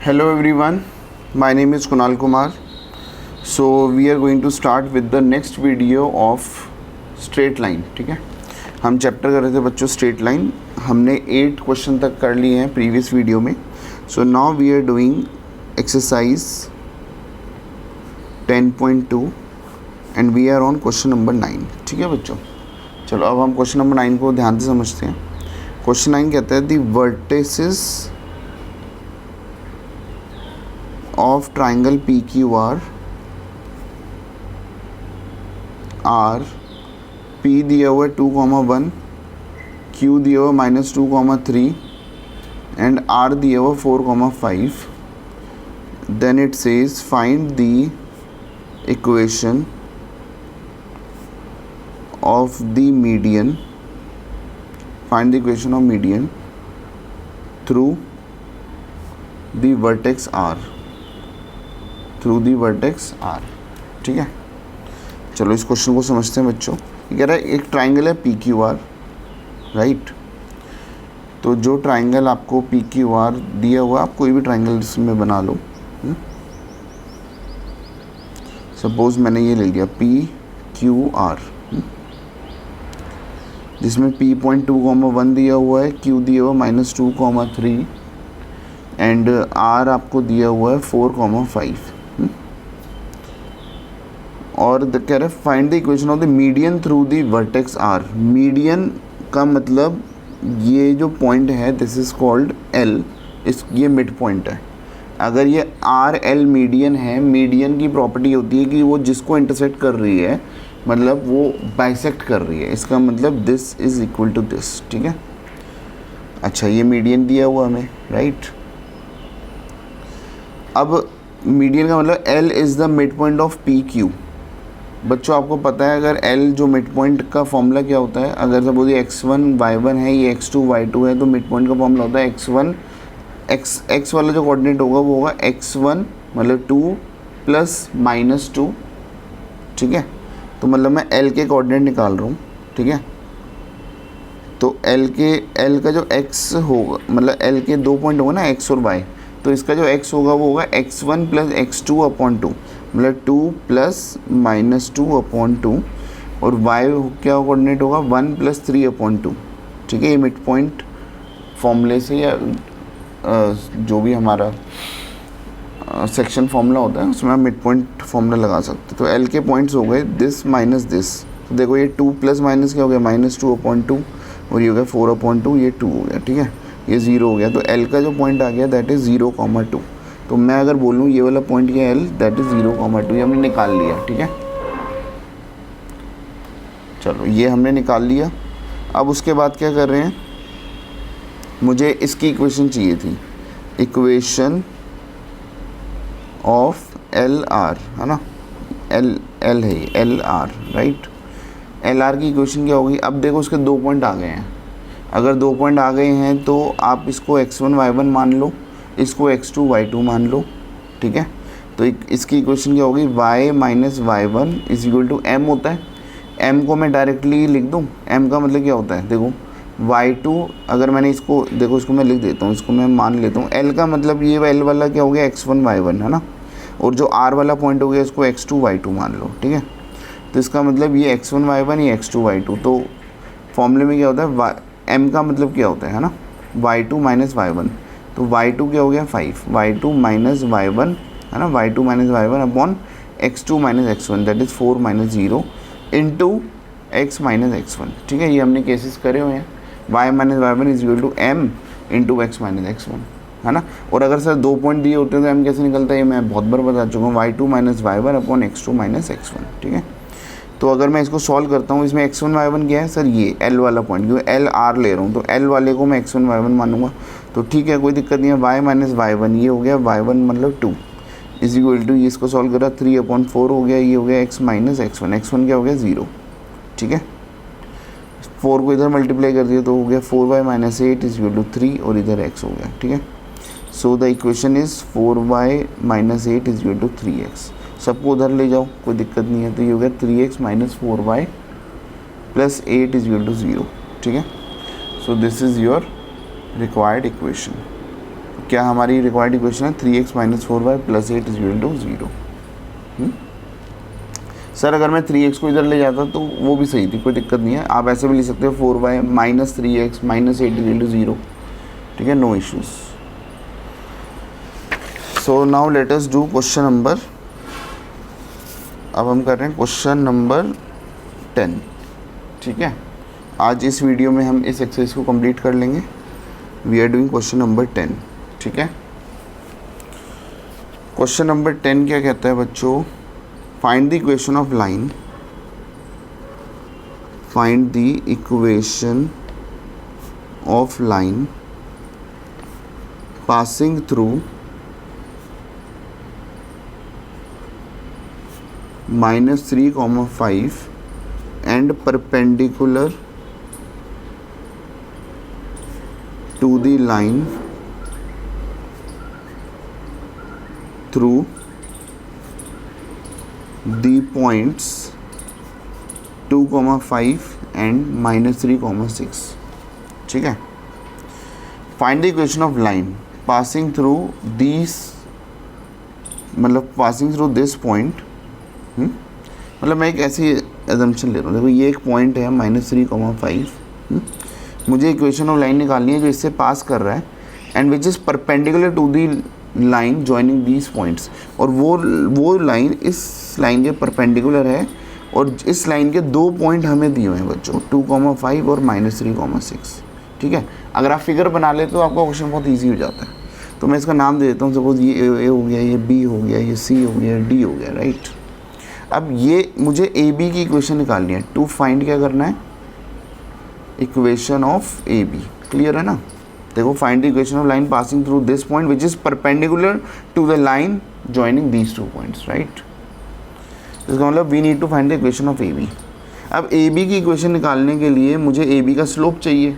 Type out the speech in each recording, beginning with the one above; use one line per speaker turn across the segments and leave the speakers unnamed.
Hello everyone, my name is Kunal Kumar. So we are going to start with the next video of straight line. ठीक है, हम chapter कर रहे थे बच्चों स्ट्रेट लाइन. हमने 8 क्वेश्चन तक कर लिए हैं प्रीवियस वीडियो में. So now we are doing exercise 10.2 and we are on question number 9. ठीक है बच्चों, चलो अब हम क्वेश्चन नंबर 9 को ध्यान से समझते हैं. क्वेश्चन 9 कहता है दी vertices of triangle PQR are P दिया हुआ है 2,1, Q दिया हुआ -2,3 and R दिया हुआ 4,5. then it says find the equation of the median, find the equation of median through the vertex R, through the vertex R. ठीक है, चलो इस क्वेश्चन को समझते हैं बच्चों. ये कह रहा है एक ट्राइंगल है पी क्यू आर, राइट. तो जो ट्राइंगल आपको पी क्यू आर दिया हुआ, आप कोई भी ट्राइंगल इसमें बना लो. सपोज मैंने ये ले लिया पी क्यू आर, जिसमें पी पॉइंट 2,1 दिया हुआ है, क्यू दिया हुआ -2,3 एंड आर आपको दिया हुआ है 4,5. और कह रहे find the equation of the median through the vertex R. Median का मतलब ये जो पॉइंट है दिस इज कॉल्ड एल, ये मिड पॉइंट है. अगर ये आर एल मीडियन है, मीडियन की प्रॉपर्टी होती है कि वो जिसको इंटरसेक्ट कर रही है, मतलब वो बाइसेक्ट कर रही है. इसका मतलब this is equal to this. ठीक है, अच्छा ये मीडियन दिया हुआ हमें, राइट. अब मीडियन का मतलब L is the mid point of P Q. बच्चों आपको पता है अगर L जो मिड पॉइंट का फॉर्मूला क्या होता है, अगर सपोज ये x1 y1 है, ये x2 y2 है, तो मिड पॉइंट का फॉर्मूला होता है x1 x वाला जो कोऑर्डिनेट होगा वो होगा x1 मतलब 2 प्लस -2. ठीक है, तो मतलब मैं L के कोऑर्डिनेट निकाल रहा हूँ. ठीक है, तो L का जो x होगा, मतलब L के 2 पॉइंट होगा ना x और y, तो इसका जो x होगा वो होगा x1 प्लस x2/2, मतलब 2 प्लस -2/2, और y क्या कोऑर्डिनेट होगा 1 प्लस 3/2. ठीक है, ये मिड पॉइंट फॉर्मूले से या जो भी हमारा सेक्शन फॉर्मूला होता है उसमें हम मिड पॉइंट फॉर्मूला लगा सकते हैं. तो L के पॉइंट्स हो गए दिस माइनस दिस. तो देखो ये 2 प्लस माइनस क्या हो गया -2/2, और ये हो गया 4/2, ये 2 हो गया. ठीक है, ये 0 हो गया. तो L का जो पॉइंट आ गया दैट इज़ 0,2. तो मैं अगर बोलूँ ये वाला पॉइंट ये L दैट इज़ 0,2, ये हमने निकाल लिया. ठीक है, चलो ये हमने निकाल लिया. अब उसके बाद क्या कर रहे हैं, मुझे इसकी इक्वेशन चाहिए थी, इक्वेशन ऑफ एल आर, है ना. एल है L R, right. L R की इक्वेशन क्या होगी. अब देखो उसके 2 पॉइंट आ गए हैं. अगर 2 पॉइंट आ गए हैं तो आप इसको x1 y1 मान लो, इसको x2 y2 मान लो. ठीक है, तो इसकी इक्वेशन क्या होगी, y minus y1 is equal to m होता है. m को मैं डायरेक्टली लिख दूँ. m का मतलब क्या होता है, देखो y2, अगर मैंने इसको देखो, इसको मैं लिख देता हूँ, इसको मैं मान लेता हूँ. l का मतलब ये l वाला क्या हो गया x1 y1, है ना, और जो r वाला पॉइंट हो गया इसको x2 y2 मान लो. ठीक है, तो इसका मतलब ये x1 y1, ये x2 y2. तो फॉर्मूले में क्या होता है, m का मतलब क्या होता है ना, y2 माइनस y1. तो y2 क्या हो गया 5, y2 माइनस y1, है ना, y2 minus y1 upon x2 minus x1 that is 4 minus 0 into x minus x1. ठीक है, ये हमने केसेस करे हुए हैं. y minus y1 is equal to m into x minus x1, है ना. और अगर सर 2 पॉइंट दिए होते हैं तो m कैसे निकलता है, ये मैं बहुत बार बता चुका हूँ, y2 minus y1 upon x2 minus x1. ठीक है, तो अगर मैं इसको सॉल्व करता हूँ, इसमें x1 y1 क्या है सर, ये L वाला पॉइंट, क्योंकि L R ले रहा हूँ, तो L वाले को मैं x1 y1 मानूंगा. तो ठीक है, कोई दिक्कत नहीं है. y माइनस y1 ये हो गया y1 मतलब 2 इज इक्वल टू, ये इसको सॉल्व करा 3/4 हो गया, ये हो गया x माइनस x1. x1 क्या हो गया 0. ठीक है, 4 को इधर मल्टीप्लाई कर दिया तो हो गया 4y minus 8 is equal to 3, और इधर x हो गया. ठीक है, so the equation is 4y minus 8 is equal to 3x. सबको उधर ले जाओ, कोई दिक्कत नहीं है. तो ये हो गया 3x minus 4y plus 8 is equal to 0. ठीक है, so this is your required equation. क्या हमारी रिक्वायर्ड इक्वेशन है 3x minus 4y plus 8 is equal to 0। Sir अगर मैं 3x को इधर ले जाता तो वो भी सही थी, कोई दिक्कत नहीं है, आप ऐसे भी ले सकते हो 4y minus 3x minus 8 is equal to 0, ठीक है, no issues. So now let us do question number, अब हम कर रहे हैं क्वेश्चन नंबर 10, ठीक है। आज इस वीडियो में हम इस एक्सरसाइज को कंप्लीट कर लेंगे। We are doing question number 10, ठीक है। क्वेश्चन नंबर 10 क्या कहता है बच्चों, find the equation of line, find the equation of line passing through -3, 5 and perpendicular to the line through the points 2, 5 and -3, 6, ठीक है। Find the equation of line passing through this, मतलब passing through this point, मतलब मैं एक ऐसी assumption ले रहा हूँ, देखो ये एक पॉइंट है -3, 5, मुझे इक्वेशन ऑफ लाइन निकालनी है जो इससे पास कर रहा है and which is perpendicular to the line joining these points, और वो लाइन इस लाइन के परपेंडिकुलर है और इस लाइन के 2 पॉइंट हमें दिए हुए हैं बच्चों, 2, 5 और -3, 6, ठीक है। अगर आप फिगर बना लेते तो आपका क्वेश्चन बहुत ईजी हो जाता है। तो मैं इसका नाम दे देता हूँ, सपोज ये ए हो गया, ये बी हो गया, ये सी हो गया, डी हो गया, राइट। अब ये मुझे ए बी की इक्वेशन निकालनी है, टू फाइंड क्या करना है, equation of A B, clear है ना। देखो find the equation of line passing through this point which is perpendicular to the line joining these 2 points, right. इसका मतलब we need to find the equation of A B. अब A B की equation निकालने के लिए मुझे A B का slope चाहिए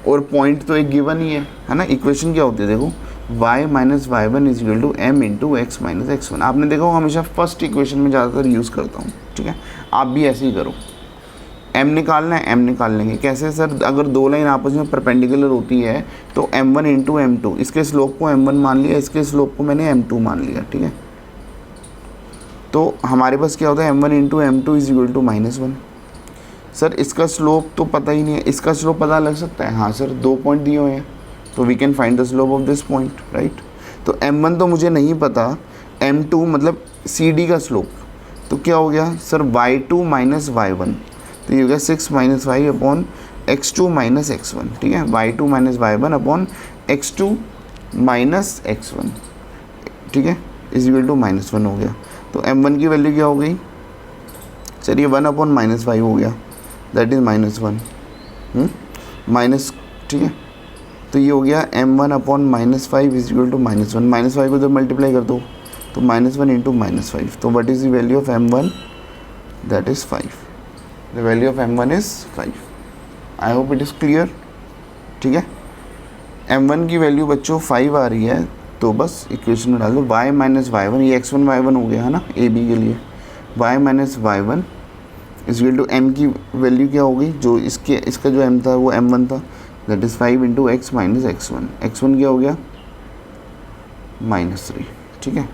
और पॉइंट तो एक गिवन ही है ना। इक्वेशन क्या होती है, देखो y minus y1 is equal to m into x minus x1। आपने देखो हमेशा फर्स्ट इक्वेशन में ज़्यादातर यूज़ करता हूँ, ठीक है। आप भी ऐसे ही करो, m निकालना है, m निकाल लेंगे कैसे सर, अगर 2 लाइन आपस में परपेंडिकुलर होती है तो m1 इंटू m2, इसके स्लोप को m1 मान लिया, इसके स्लोप को मैंने m2 मान लिया, ठीक है। तो हमारे पास क्या होता है, m1 into m2 is equal to -1। Sir इसका स्लोप तो पता ही नहीं है, इसका स्लोप पता लग सकता है, हाँ सर 2 पॉइंट दिए हुए हैं तो we can find the slope of this point, right. तो m1 तो मुझे नहीं पता, m2 मतलब CD का स्लोप, तो क्या हो गया सर y2 माइनस y1, तो ये हो गया 6 minus 5 upon x2 minus x1, ठीक है। y2 minus y1 upon x2 minus x1, ठीक है, इज इक्वल टू -1 हो गया। तो m1 की वैल्यू क्या हो गई सर, ये 1 अपॉन -5 हो गया, दैट इज़ -1 माइनस, ठीक है। तो ये हो गया m1 upon -5 is equal to -1, -5 को जब मल्टीप्लाई कर दो तो -1 इंटू -5, तो what is the value of m1, that is 5। The value of m1 is 5। I hope it is clear, ठीक है। m1 की वैल्यू बच्चों 5 आ रही है, तो बस इक्वेशन में डाल दो y माइनस y1, ये x1 y1 हो गया है ना ए बी के लिए, y minus y1 is equal to m की वैल्यू क्या होगी, जो इसका जो m था वो m1 था, that is 5 into x minus x1, x1 क्या हो गया -3, ठीक है।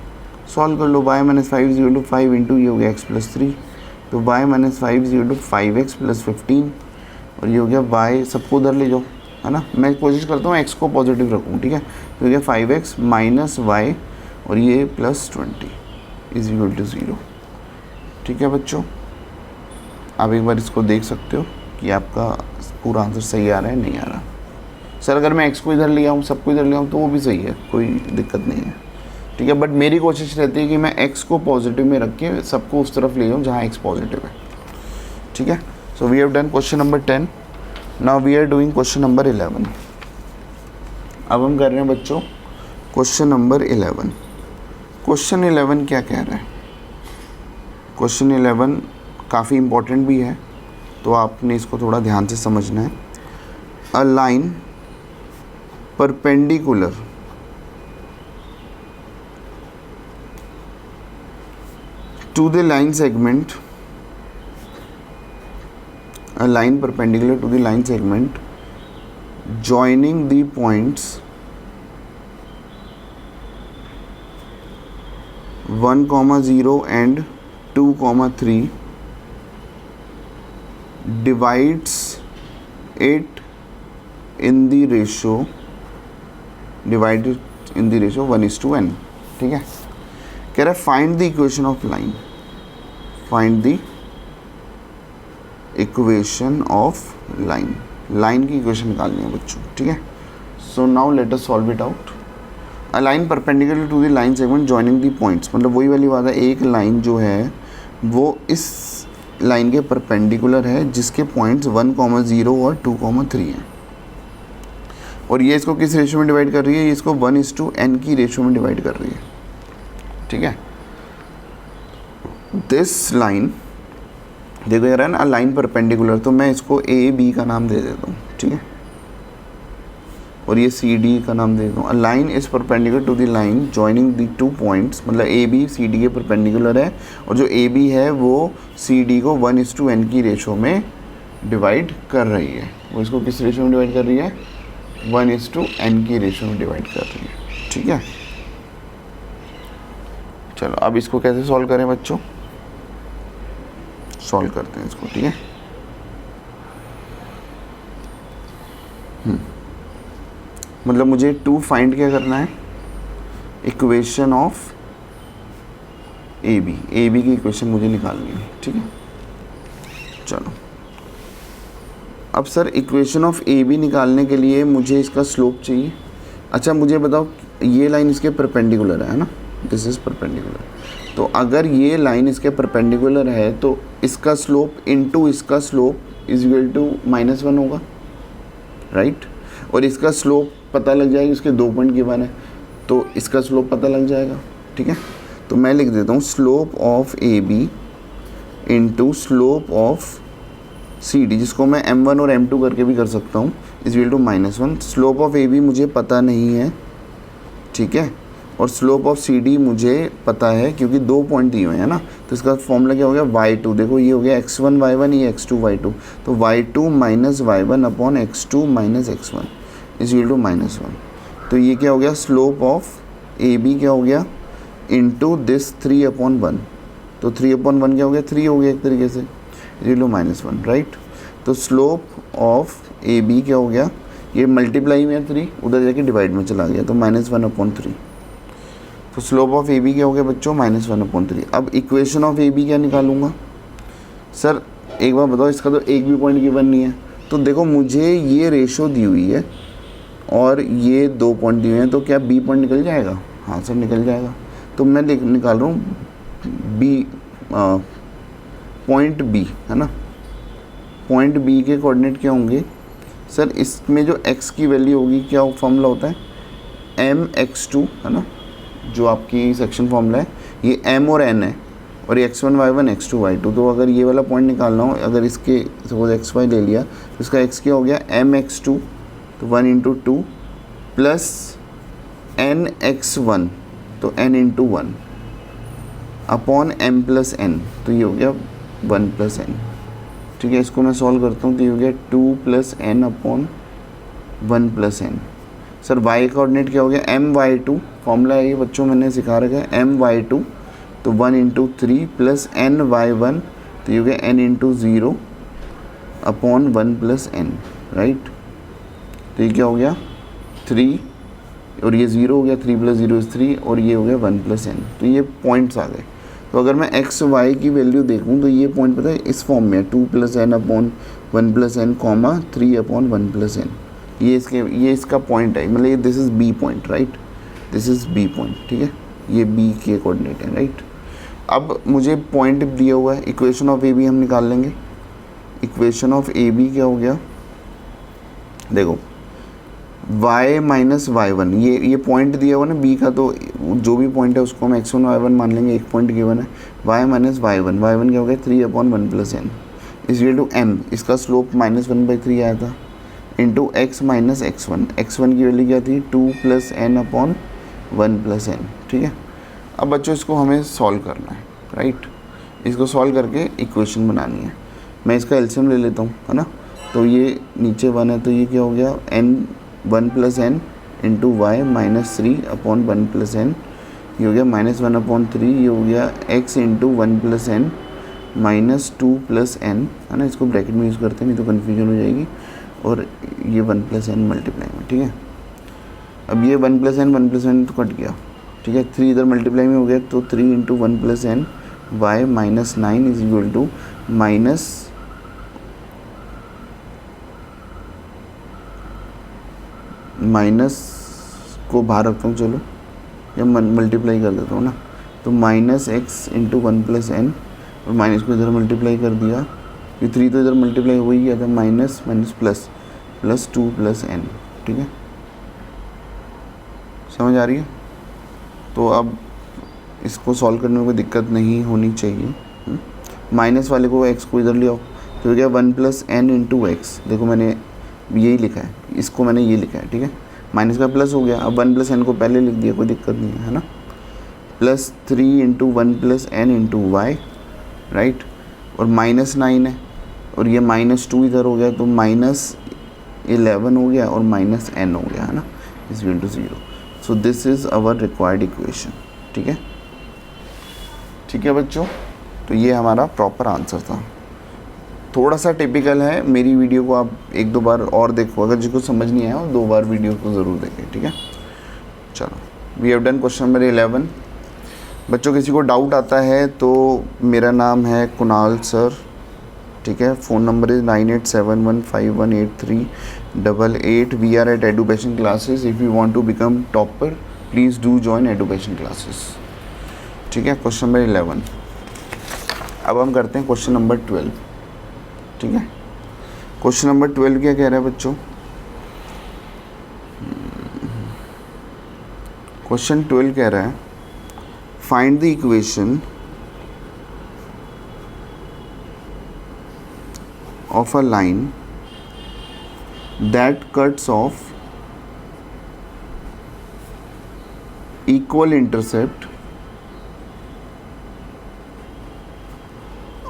सॉल्व कर लो, y minus 5 is equal to 5 into ये हो गया x प्लस 3, तो y minus 5 is equal to 5x plus 15, और ये हो गया y, सबको उधर ले जाओ, है ना। मैं कोशिश करता हूँ x को पॉजिटिव रखूँ, ठीक है। तो ये 5x माइनस y और ये प्लस 20 इज इक्वल टू 0, ठीक है बच्चों। आप एक बार इसको देख सकते हो कि आपका पूरा आंसर सही आ रहा है नहीं आ रहा। सर अगर मैं x को इधर ले आऊँ, सबको इधर ले आऊँ तो वो भी सही है, कोई दिक्कत नहीं है, ठीक है। बट मेरी कोशिश रहती है कि मैं x को पॉजिटिव में रख के सबको उस तरफ ले जाऊँ जहाँ x पॉजिटिव है, ठीक है। So we have done question number 10, now we are doing question number 11। अब हम कर रहे हैं बच्चों क्वेश्चन नंबर 11। क्वेश्चन 11 क्या कह रहा है, क्वेश्चन 11 काफ़ी इम्पोर्टेंट भी है, तो आपने इसको थोड़ा ध्यान से समझना है। A line perpendicular to the line segment, a line perpendicular to the line segment joining the points 1,0 and 2,3 divides it in the ratio 1:n। ठीक है, कह रहा है find the equation of line, find the equation of line, line की equation निकालनी है बच्चों। ठीक है, so now let us solve it out. A line perpendicular to the line segment joining the points, मतलब वही वाली बात है, एक लाइन जो है वो इस लाइन के परपेंडिकुलर है जिसके पॉइंट्स 1,0 और 2,3 हैं, और ये इसको किस रेशियो में डिवाइड कर रही है, ये इसको 1:n की रेशियो में डिवाइड कर रही है। ठीक है, दिस लाइन देखो यार है ना, लाइन परपेंडिकुलर, तो मैं इसको ए बी का नाम दे देता हूँ। ठीक है, और ये सी डी का नाम दे देता हूँ। A line is perpendicular to the line joining the 2 points, मतलब ए बी सी डी के परपेंडिकुलर है, और जो ए बी है वो सी डी को 1:n की रेशो में डिवाइड कर रही है। वो इसको किस रेशो में डिवाइड कर रही है, 1:n की रेशो में डिवाइड कर रही है। ठीक है, चलो अब इसको कैसे सॉल्व करें बच्चों, सॉल्व करते हैं इसको। ठीक है, मतलब मुझे 2 फाइंड क्या करना है, इक्वेशन ऑफ ए बी की इक्वेशन मुझे निकालनी है। ठीक है, चलो अब sir equation of A B निकालने के लिए मुझे इसका स्लोप चाहिए। अच्छा मुझे बताओ, ये लाइन इसके परपेंडिकुलर है ना, दिस इज़ परपेंडिकुलर, तो अगर ये लाइन इसके परपेंडिकुलर है तो इसका स्लोप इनटू इसका स्लोप इज इक्वल टू -1 होगा, राइट। और इसका स्लोप पता लग जाएगा, इसके 2 पॉइंट गिवन है तो इसका स्लोप पता लग जाएगा। ठीक है, तो मैं लिख देता हूँ slope of A B into slope of C D, जिसको मैं m1 और m2 करके भी कर सकता हूँ, is equal to -1। Slope of A B मुझे पता नहीं है, ठीक है, और स्लोप ऑफ सी डी मुझे पता है क्योंकि 2 पॉइंट दिए हुए हैं ना, तो इसका फॉर्मूला क्या हो गया, y2, देखो ये हो गया x1 y1, ये x2 y2, तो y2 minus y1 upon x2 minus x1 is equal to -1। तो ये क्या हो गया, स्लोप ऑफ ए बी क्या हो गया, इंटू दिस 3/1, तो 3/1 क्या हो गया, 3 हो गया एक तरीके से, इज इक्वल टू -1, राइट। तो स्लोप ऑफ ए बी क्या हो गया, ये मल्टीप्लाई में 3 उधर जाके डिवाइड में चला गया, तो -1/3। तो स्लोप ऑफ ए बी क्या हो गया बच्चों, -1/3। अब इक्वेशन ऑफ ए बी क्या निकालूंगा, सर एक बार बताओ, इसका तो एक भी पॉइंट गिवन नहीं है, तो देखो मुझे ये रेशो दी हुई है और ये 2 पॉइंट दिए हैं, तो क्या बी पॉइंट निकल जाएगा, हाँ सर निकल जाएगा। तो मैं निकाल रहा हूँ बी, पॉइंट बी है ना, पॉइंट बी के कोऑर्डिनेट क्या होंगे सर, इसमें जो x की वैल्यू होगी, क्या फॉर्मूला होता है mx2 है ना, जो आपकी सेक्शन फॉर्मूला है, ये m और n है, और ये x1 y1 x2 y2। तो अगर ये वाला पॉइंट निकालना हो, अगर इसके सपोज xy ले लिया तो इसका x क्या हो गया mx2, तो 1 × 2 प्लस nx1, तो n × 1 अपॉन m + n, तो ये हो गया 1 + n। ठीक है, इसको मैं सॉल्व करता हूँ, तो ये हो गया 2 + n upon 1 + n। Sir y coordinate क्या हो गया, my2, फॉर्मूला है ये बच्चों मैंने सिखा रखा है, my2, तो 1 × 3 प्लस ny1, तो ये हो गया n × 0 अपॉन 1 + n, राइट। तो ये क्या हो गया 3, और ये 0 हो गया, 3 + 0 = 3, और ये हो गया 1 + n। तो ये पॉइंट्स आ गए। तो अगर मैं x y की वैल्यू देखूं तो ये पॉइंट पता है इस फॉर्म में है, 2 + n upon 1 + n, 3 upon 1 + n, ये इसका पॉइंट है, मतलब ये this is B point, right, this is B point. ठीक है, ये बी के कोऑर्डिनेट है, राइट। अब मुझे पॉइंट दिया हुआ है, इक्वेशन ऑफ ए बी हम निकाल लेंगे। इक्वेशन ऑफ ए बी क्या हो गया, देखो y - y1, ये पॉइंट दिया हुआ ना बी का, तो जो भी पॉइंट है उसको हम x1 y1 मान लेंगे, एक पॉइंट गिवन है, y - y1 क्या हो गया 3 upon 1 + n is equal to m, इसका स्लोप -1/3 आया था, इंटू x - x1 की वैल्यू क्या थी 2 + n अपॉन 1 + n। ठीक है, अब बच्चों इसको हमें सॉल्व करना है, राइट, इसको सॉल्व करके इक्वेशन बनानी है। मैं इसका एलसीएम ले लेता हूँ, है ना, तो ये नीचे 1 है, तो ये क्या हो गया n 1 + n into y - 3 upon 1 + n ये हो गया -1/3, ये हो गया x इंटू 1 + n -2 + n, है ना, इसको ब्रैकेट में यूज़ करते हैं नहीं तो कन्फ्यूजन हो जाएगी, और ये 1 + n मल्टीप्लाई में, ठीक है। अब ये 1 + n तो कट गया, ठीक है, 3 इधर मल्टीप्लाई में हो गया, तो 3 into 1 + n y -9 is equal to minus को बाहर रखता हूँ, चलो, या मल्टीप्लाई कर देता हूँ ना, तो -x इंटू 1 + n, और माइनस को इधर मल्टीप्लाई कर दिया, ये 3 तो इधर मल्टीप्लाई हो ही गया था, माइनस प्लस 2 + n, ठीक है, समझ आ रही है। तो अब इसको सॉल्व करने में कोई दिक्कत नहीं होनी चाहिए। माइनस वाले को x को इधर ले आओ, तो हो गया 1 + n इंटू एक्स, देखो मैंने यही लिखा है, इसको मैंने ये लिखा है, ठीक है, माइनस का प्लस हो गया, अब 1 + n को पहले लिख दिया, कोई दिक्कत नहीं है ना, +3 into 1 + n into y, right, और -9 है, और ये -2 इधर हो गया, तो -11 हो गया, और -n हो गया, है ना, is equal to 0। So this is our required equation, ठीक है, ठीक है बच्चों, तो ये हमारा प्रॉपर आंसर था। थोड़ा सा टिपिकल है, मेरी वीडियो को आप 1-2 बार और देखो, अगर जिसको समझ नहीं आया 2 बार वीडियो को ज़रूर देखें, ठीक है। चलो, we have done question number 11। बच्चों किसी को डाउट आता है तो मेरा नाम है कुणाल सर, ठीक है, phone number is 9871518388। We are at education classes, if you want to become topper please do join education classes, ठीक है। Question number 11। अब हम करते हैं क्वेश्चन नंबर 12, ठीक है। क्वेश्चन नंबर 12 क्या कह रहा है बच्चों? क्वेश्चन 12 कह रहा है find the equation of a line that cuts of equal intercept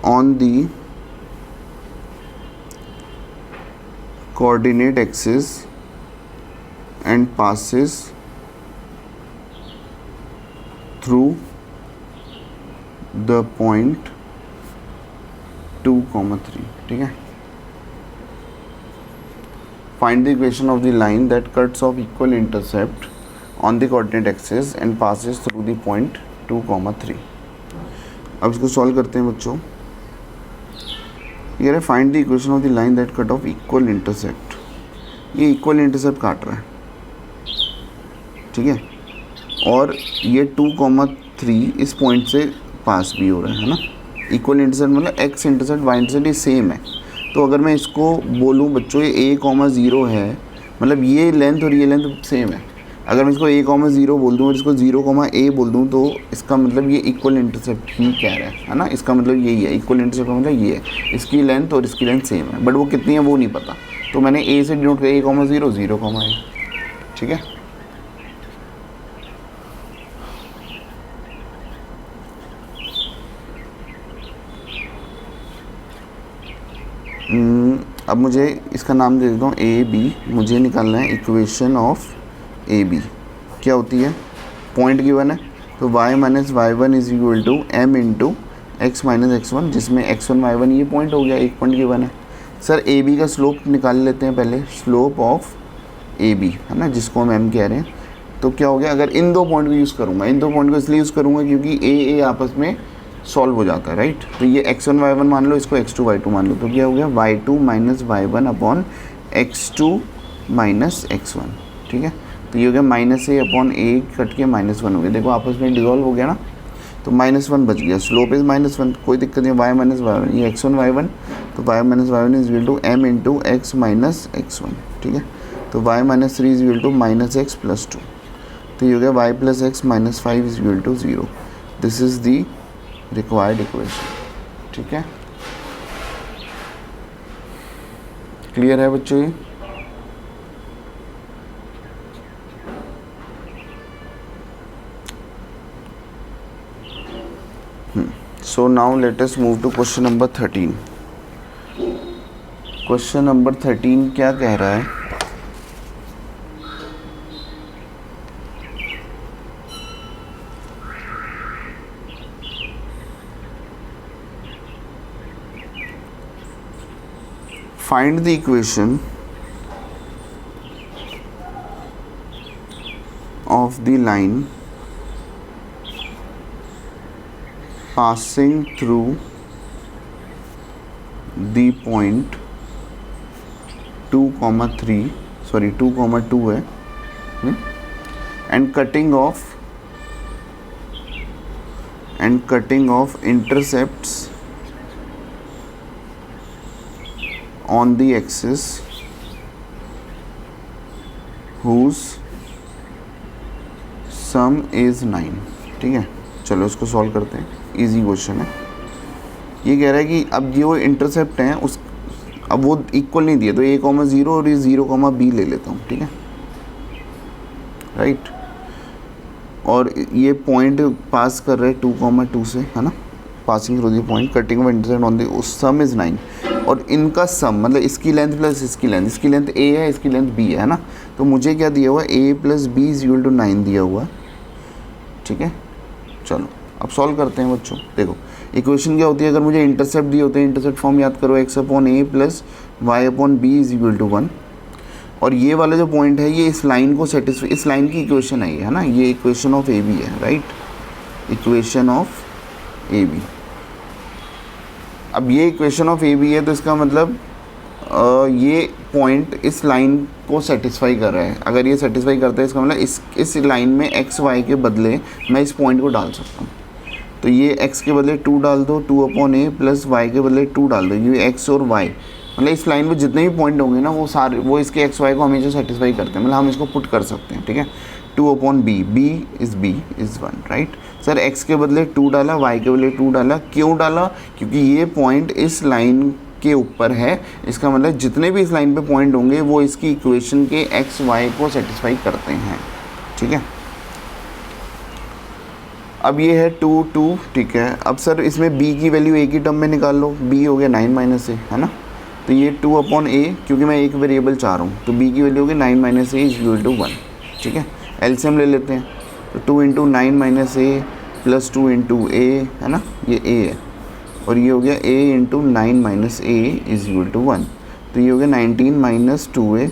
on the coordinate axis and passes through the point 2, 3, ठीक है। Find the equation of the line that cuts off equal intercept on the coordinate axis and passes through the point 2, 3। अब इसको solve करते हैं बच्चों। ये find the equation of the line that cut off equal intercept, ये equal intercept काट रहा है, ठीक है, और ये 2, 3 इस पॉइंट से पास भी हो रहा है ना। इक्वल इंटरसेप्ट मतलब एक्स इंटरसेप्ट वाई इंटरसेप्ट ये सेम है। तो अगर मैं इसको बोलूँ बच्चों ये a,0 है, मतलब ये लेंथ और ये लेंथ सेम है। अगर मैं इसको a,0 बोल दूँ और इसको 0,a बोल दूँ तो इसका मतलब ये इक्वल इंटरसेप्ट ही कह रहा है ना। इसका मतलब यही है, इक्वल इंटरसेप्ट का मतलब ये है, इसकी लेंथ और इसकी लेंथ सेम है, बट वो कितनी है वो नहीं पता, तो मैंने a से डिनोट किया a,0, 0,a, ठीक है। अब मुझे इसका नाम दे देता हूँ AB, मुझे निकालना है इक्वेशन ऑफ AB। क्या होती है? पॉइंट गिवन है तो y - y1 is equal to m into x - x1, जिसमें x1 y1 ये पॉइंट हो गया, एक पॉइंट गिवन है। सर AB का स्लोप निकाल लेते हैं पहले, स्लोप ऑफ AB है ना, जिसको हम m कह रहे हैं। तो क्या हो गया, अगर इन 2 पॉइंट को यूज़ करूँगा, इन 2 पॉइंट को इसलिए यूज़ करूँगा क्योंकि a आपस में सॉल्व हो जाता है, राइट। तो ये x1 y1 मान लो, इसको x2 y2 मान लो, तो क्या हो गया y2 - y1 upon x2 - x1, ठीक है। तो ये हो गया -a अपॉन a कट के -1 हो गया, देखो आपस में डिजॉल्व हो गया ना, तो -1 बच गया, स्लोप इज -1, कोई दिक्कत नहीं, y - y1 ये x1 y1, तो y - y1 is equal to m into x - x1, ठीक है। तो y - 3 is equal to -x + 2, तो ये हो गया y + x - 5 is equal to 0। This is the required equation, ठीक है। क्लियर है बच्चों ये? So now let us move to question number 13. Question number 13 क्या कह रहा है? Find the equation of the line passing through the point 2,3 sorry 2,2 है and cutting off intercepts on the axis whose some is 9। ठीक है, चलो इसको solve करते हैं, इजी क्वेश्चन है। ये कह रहा है कि अब जो इंटरसेप्ट हैं उस अब वो इक्वल नहीं दिए, तो a,0 और ये 0,b ले लेता हूँ। ठीक है, राइट। और ये पॉइंट पास कर रहे हैं 2,2 से, है ना, passing through the point cutting of intercept on the उस सम इज़ 9। और इनका सम मतलब इसकी लेंथ प्लस इसकी लेंथ a है, इसकी लेंथ b है ना। तो मुझे क्या दिया हुआ है, a + b = 9 दिया हुआ है। ठीक है, चलो अब सॉल्व करते हैं बच्चों। देखो इक्वेशन क्या होती है, अगर मुझे इंटरसेप्ट दिए होते हैं, इंटरसेप्ट फॉर्म याद करो, x/a + y/b = 1। और ये वाला जो पॉइंट है ये इस लाइन को सेटिस्फाई, इस लाइन की इक्वेशन है ये, है ना, ये इक्वेशन ऑफ AB है, राइट, इक्वेशन ऑफ AB। अब ये इक्वेशन ऑफ AB है तो इसका मतलब ये पॉइंट इस लाइन को सेटिस्फाई कर रहा है। अगर ये सेटिस्फाई करता है इसका मतलब इस लाइन में x y के बदले मैं इस पॉइंट को डाल सकता हूँ। तो ये x के बदले 2 डाल दो, 2/a + y के बदले 2 डाल दो। ये x और y मतलब इस लाइन में जितने भी पॉइंट होंगे ना वो इसके x y को हमेशा सेटिस्फाई करते हैं, मतलब हम इसको पुट कर सकते हैं। ठीक है, 2/b, b is 1, right. Sir x के बदले 2 डाला, y के बदले 2 डाला, क्यों डाला, क्योंकि ये पॉइंट इस लाइन के ऊपर है। इसका मतलब जितने भी इस लाइन पे पॉइंट होंगे वो इसकी इक्वेशन के x y को सेटिस्फाई करते हैं। ठीक है, अब ये है 2 2। ठीक है, अब सर इसमें b की वैल्यू a की टर्म में निकाल लो, b हो गया 9 - a, है ना। तो ये 2/a, क्योंकि मैं एक वेरिएबल चाह रहा हूँ, तो b की वैल्यू होगी 9 - a = 1। ठीक है, एलसीएम ले लेते हैं, तो 2 × 9 - a + 2 × a, है ना, ये a है, और ये हो गया a × 9 - a = 1। तो ये हो गया 18 - 2a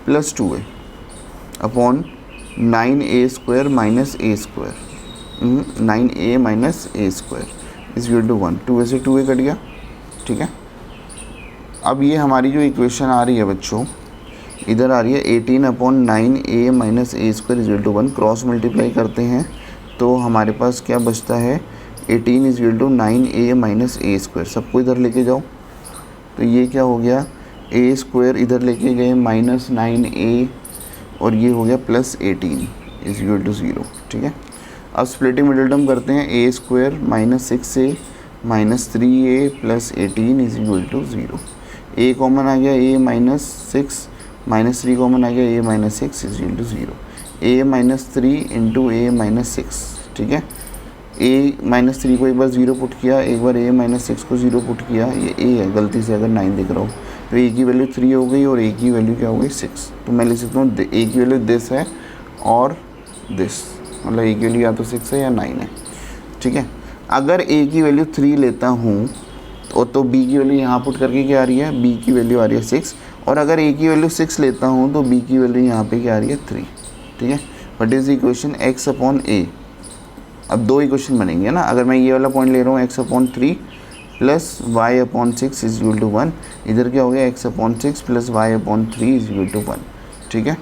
+ 2a upon 9a² - a², 9a - a² = 1। 2a से 2a कट गया। ठीक है, अब ये हमारी जो इक्वेशन आ रही है बच्चों, इधर आ रही है 18/9a - a² = 1। क्रॉस मल्टीप्लाई करते हैं तो हमारे पास क्या बचता है, 18 = 9a - a²। सबको इधर लेके जाओ, तो ये क्या हो गया, a² इधर लेके गए -9a, और ये हो गया +18 = 0। ठीक है, अब स्प्लिटिंग मिडिल टर्म करते हैं, a² - 6a - 3a + 18 = 0। a common आ गया, a - 6 - 3 कॉमन आ गया, a - 6 = 0। a - 3 × a - 6। ठीक है, a - 3 को एक बार 0 पुट किया, एक बार a - 6 को 0 पुट किया, ये a है गलती से, अगर 9 दिख रहा हो तो a की वैल्यू 3 हो गई और a की वैल्यू क्या हो गई 6। तो मैं लिख सकता हूँ a की वैल्यू दिस है और दिस, मतलब a की वैल्यू या तो 6 है या 9 है। ठीक है, अगर a की वैल्यू 3 लेता हूँ तो b की वैल्यू यहाँ पुट करके क्या आ रही है, b की वैल्यू आ रही है 6, और अगर a की वैल्यू 6 लेता हूँ तो b की वैल्यू यहाँ पे क्या आ रही है 3। ठीक है, what is the equation, x/a। अब दो इक्वेशन बनेंगे ना, अगर मैं ये वाला पॉइंट ले रहा हूँ x/3 + y/6 = 1, इधर क्या हो गया x/6 + y/3 = 1। ठीक है,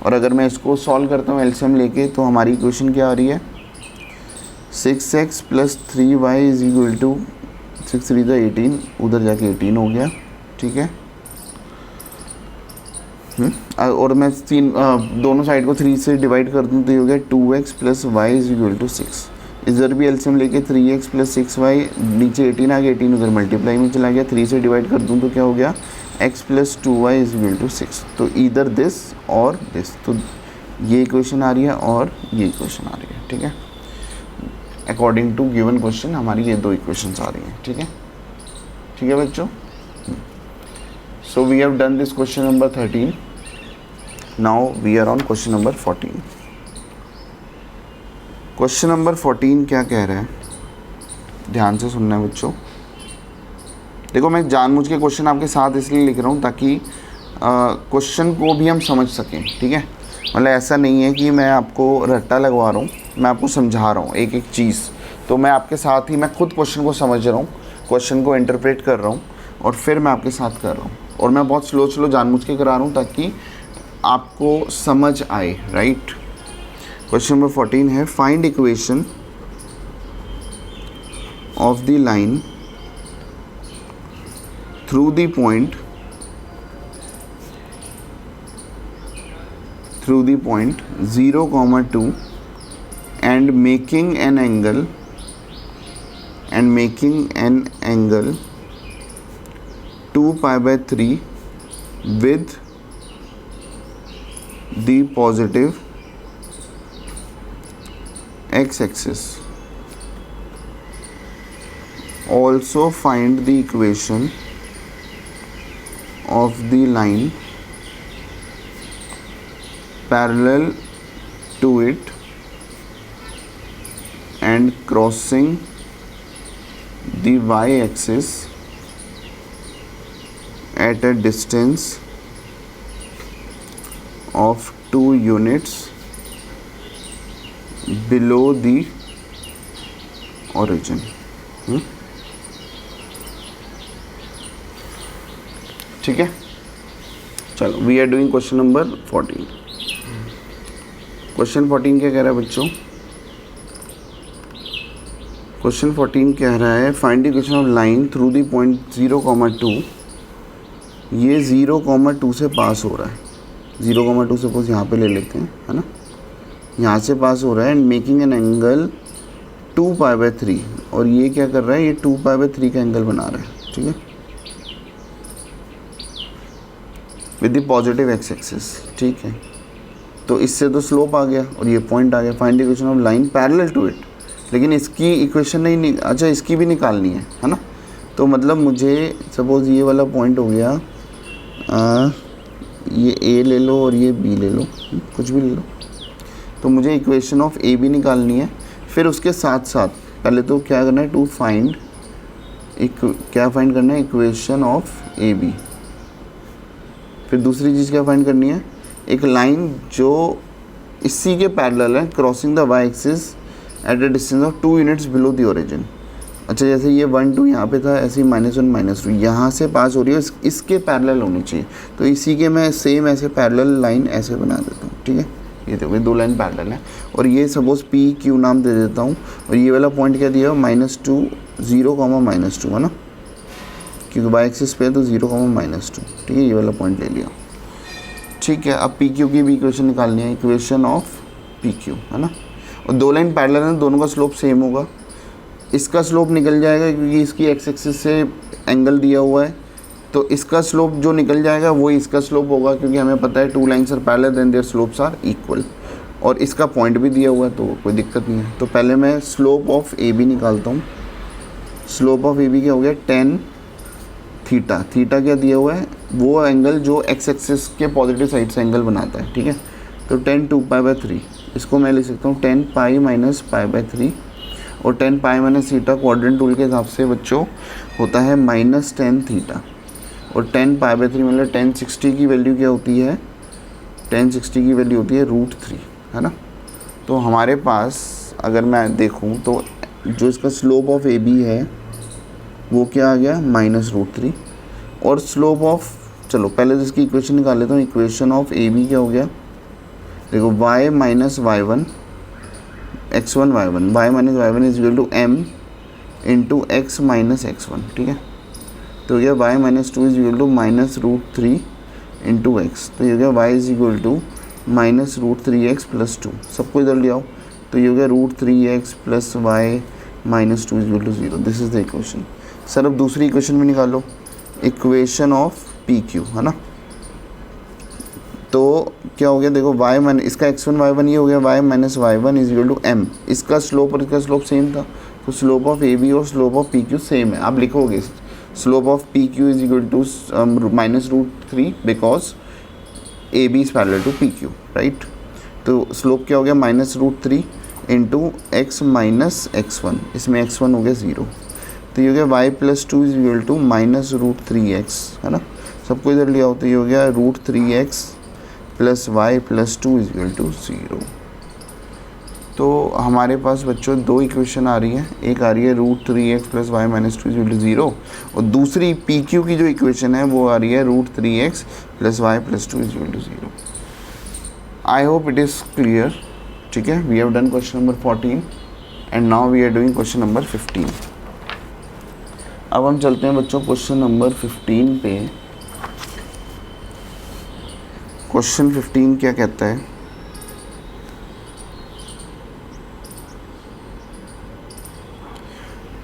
और अगर मैं इसको सॉल्व करता हूँ एलसीएम लेके, तो हमारी इक्वेशन क्या आ रही है, 6x + 3y = 6 3 = 18, उधर जाके 18 हो गया। ठीक है, और मैं दोनों साइड को 3 से डिवाइड कर दूँ तो ये हो गया 2x + y = 6। इधर भी एलसीएम लेके 3x + 6y, नीचे 18 आ गया, 18 उधर मल्टीप्लाई में चला गया, 3 से डिवाइड कर दूँ तो क्या हो गया, x + 2y = 6। तो इधर दिस और दिस, तो ये इक्वेशन आ रही है और ये इक्वेशन आ रही है। ठीक है, अकॉर्डिंग टू गिवन क्वेश्चन हमारी ये दो इक्वेशंस आ रही हैं। ठीक है बच्चों, so we have done this question number 13। Now we are on question number 14। Question number 14 क्या कह रहा है, ध्यान से सुनना है बच्चों। देखो मैं जानबूझ के क्वेश्चन आपके साथ इसलिए लिख रहा हूँ ताकि क्वेश्चन को भी हम समझ सकें, ठीक है। मतलब ऐसा नहीं है कि मैं आपको रट्टा लगवा रहा हूँ, मैं आपको समझा रहा हूँ एक एक चीज़। तो मैं आपके साथ ही मैं खुद क्वेश्चन को समझ रहा हूँ, क्वेश्चन को इंटरप्रेट कर रहा हूँ और फिर मैं आपके साथ कर रहा हूँ। और मैं बहुत स्लो जानबूझ के करा रहा हूँ ताकि आपको समझ आए, राइट। क्वेश्चन नंबर 14 है, find equation of the line through the point 0, 2 and making an angle 2π/3 with the positive x-axis. Also find the equation of the line parallel to it and crossing the y-axis at a distance of 2 units below the origin. ठीक है, चलो we are doing question number 14। Question 14 क्या कह रहा है बच्चों? Question 14 कह रहा है find the equation of line through the point 0, 2। ये 0, 2 से पास हो रहा है। 0, 2 सपोज यहाँ पे ले लेते हैं, है ना, यहाँ से पास हो रहा है एंड मेकिंग एन एंगल 2π/3। और ये क्या कर रहा है, ये 2π/3 का एंगल बना रहा है, ठीक है, with the positive x axis, ठीक है। तो इससे तो स्लोप आ गया और ये पॉइंट आ गया। Find the equation of line parallel to it. लेकिन इसकी इक्वेशन नहीं, अच्छा इसकी भी निकालनी है ना। तो मतलब मुझे सपोज़ ये वाला पॉइंट हो गया, ये ए ले लो और ये बी ले लो, कुछ भी ले लो। तो मुझे इक्वेशन ऑफ ए बी निकालनी है। फिर उसके साथ साथ पहले तो क्या करना है, टू फाइंड क्या फाइंड करना है, इक्वेशन ऑफ ए बी। फिर दूसरी चीज़ क्या फाइंड करनी है, एक लाइन जो इसी के पैरेलल है, crossing the y axis at a distance of 2 units below the origin. अच्छा जैसे ये 1, 2 यहाँ पे था, ऐसे ही -1, -2 यहाँ से पास हो रही है, इसके पैरेलल होनी चाहिए। तो इसी के मैं सेम ऐसे पैरेलल लाइन ऐसे बना देता हूँ, ठीक है। ये देखो, ये 2 लाइन पैरेलल है और ये सपोज पी क्यू नाम दे देता हूँ। और ये वाला पॉइंट क्या दिया, -2, 0, -2 है ना, क्योंकि वाई एक्सिस पे है तो 0, -2, ठीक है। ये वाला पॉइंट ले लिया, ठीक है। अब पी क्यू की भी इक्वेशन निकालनी है, इक्वेशन ऑफ पी क्यू, है ना। और 2 लाइन पैरेलल है, दोनों का स्लोप सेम होगा। इसका स्लोप निकल जाएगा क्योंकि इसकी एक्स एक्सिस से एंगल दिया हुआ है, तो इसका स्लोप जो निकल जाएगा वही इसका स्लोप होगा, क्योंकि हमें पता है 2 lines are parallel then their slopes are equal. और इसका पॉइंट भी दिया हुआ है तो कोई दिक्कत नहीं है। तो पहले मैं स्लोप ऑफ ए बी निकालता हूँ। स्लोप ऑफ ए बी क्या हो गया, 10 थीटा। थीटा क्या दिया हुआ है, वो एंगल जो एक्स एक्सिस के पॉजिटिव साइड से एंगल बनाता है, ठीक है। तो 10 2π/3, इसको मैं लिख सकता हूँ 10π - π/3। और 10π - थीटा क्वाड्रेंट रूल के हिसाब से बच्चों होता है -10 थीटा। और 10π/3 मतलब 1060 की वैल्यू क्या होती है, 1060 की वैल्यू होती है √3, है ना। तो हमारे पास अगर मैं देखूँ तो जो इसका स्लोप ऑफ ए बी है वो क्या आ गया, -√3। और स्लोप ऑफ, चलो पहले तो इसकी इक्वेशन निकाल लेता हूँ। इक्वेशन ऑफ ए बी क्या हो गया, देखो y - y1 x1 y1, y - y1 is equal to m into x - x1, ठीक है। तो ये y - 2 is equal to -√3 into x। तो ये हो गया y is equal to -√3x + 2। सबको इधर ले आओ, तो ये हो गया √3x + y - 2 is equal to 0। This is the equation. Sir अब दूसरी इक्वेशन भी निकालो, इक्वेशन ऑफ पी क्यू, है ना। तो क्या हो गया, देखो y इसका x1 y1 ये हो गया, y - y1 is equal to m। इसका स्लोप और इसका स्लोप सेम था, तो स्लोप ऑफ ए बी और slope of P Q same है। आप लिखोगे slope of P Q is equal to -√3 because A B is parallel to P Q, right. तो स्लोप क्या हो गया, -√3 इंटू x - x1, इसमें x1 हो गया 0। तो ये हो गया Y plus two is equal to minus root three X, है ना, सबको इधर लिया हो तो ये हो गया root three X plus Y plus two is equal to 0। तो हमारे पास बच्चों दो इक्वेशन आ रही है, एक आ रही है root three X plus Y minus two is equal to 0 और दूसरी पी क्यू की जो इक्वेशन है वो आ रही है root three X plus Y plus two is equal to 0। I hope it is clear. ठीक है, we have done question number 14 and now we are doing question number 15। अब हम चलते हैं बच्चों क्वेश्चन नंबर 15 पे। क्वेश्चन 15 क्या कहता है,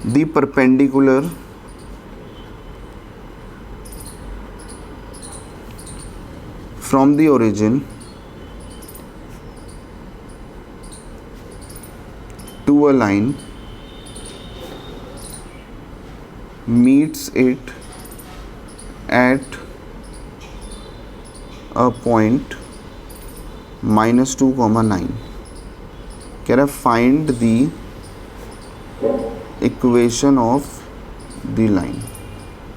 the perpendicular from the origin to a line meets it at a point -2, 9। कह रहा है find the equation of the line.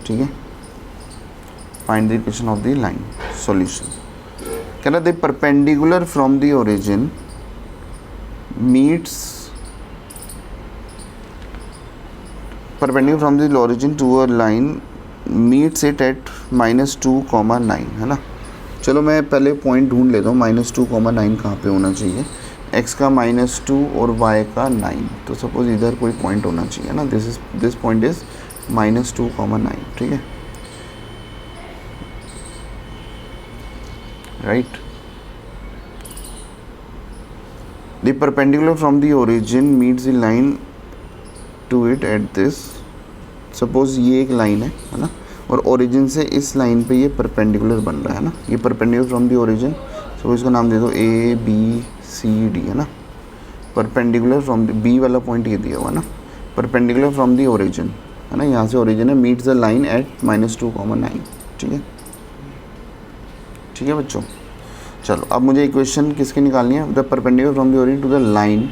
ठीक है, find the equation of the line. Solution कह रहा है the perpendicular from the origin meets perpendicular from the origin to a line meets it at -2, 9, है ना। चलो मैं पहले पॉइंट ढूंढ लेता हूँ, -2, 9 कहाँ पे होना चाहिए, x का -2 और y का 9। तो सपोज इधर कोई पॉइंट होना चाहिए ना, दिस पॉइंट इज -2, 9। ठीक है, right. The perpendicular from the origin meets the line to it at this. Suppose ये एक लाइन है ना, और ओरिजिन से इस लाइन पे ये परपेंडिकुलर बन रहा है ना, ये perpendicular from the origin. Suppose इसका नाम दे दो A B C D, है ना। परपेंडिकुलर फ्रॉम द बी वाला पॉइंट ये दिया हुआ है ना, परपेंडिकुलर फ्रॉम द ओरिजिन, है ना, यहाँ से ओरिजिन है, मीट्स द लाइन एट -2, 9। ठीक है, ठीक है बच्चों। चलो अब मुझे इक्वेशन किसकी निकालनी है, the perpendicular from the origin to the line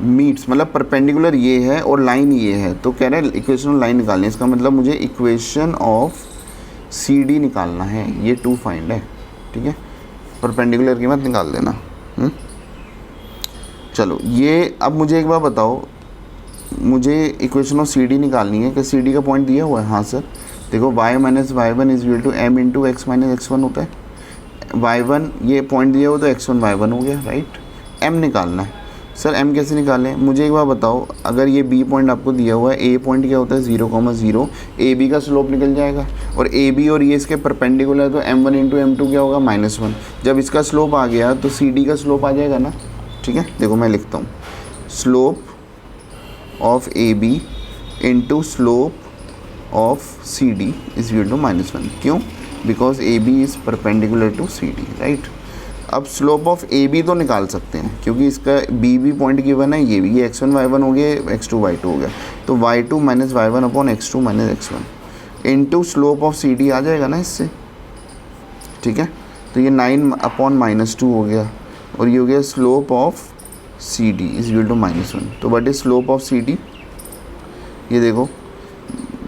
meets, मतलब परपेंडिकुलर ये है और लाइन ये है, तो कह रहे हैं इक्वेशन ऑफ लाइन निकालनी है। इसका मतलब मुझे इक्वेशन ऑफ सी डी निकालना है, ये 2 फाइंड है। ठीक है, परपेंडिकुलर की मत निकाल देना। चलो ये अब मुझे एक बार बताओ, मुझे इक्वेशन ऑफ सी डी निकालनी है कि सी डी का पॉइंट दिया हुआ है। हाँ सर, देखो y minus Y one is equal to m into x minus X one होता है। y1 ये पॉइंट दिया हुआ तो x1 y1 हो गया, राइट। m निकालना है। सर m कैसे निकालें, मुझे एक बार बताओ, अगर ये b पॉइंट आपको दिया हुआ है, a पॉइंट क्या होता है 0,0, ab का स्लोप निकल जाएगा, और ab और ये इसके परपेंडिकुलर, तो m1 इंटू m2 क्या होगा -1। जब इसका स्लोप आ गया तो cd का स्लोप आ जाएगा ना। ठीक है, देखो मैं लिखता हूँ, slope of ab into slope of CD is equal to -1। क्यों, because AB is perpendicular to CD, right. अब स्लोप ऑफ AB तो निकाल सकते हैं क्योंकि इसका B भी पॉइंट गिवन है, ये भी, ये x1 y1 हो गया, x2 y2 हो गया, तो y2 minus y1 upon x2 minus x1 into slope of CD आ जाएगा ना इससे। ठीक है, तो ये 9 अपॉन -2 हो गया, और ये हो गया slope of CD is equal to -1। तो what is slope of CD, ये देखो,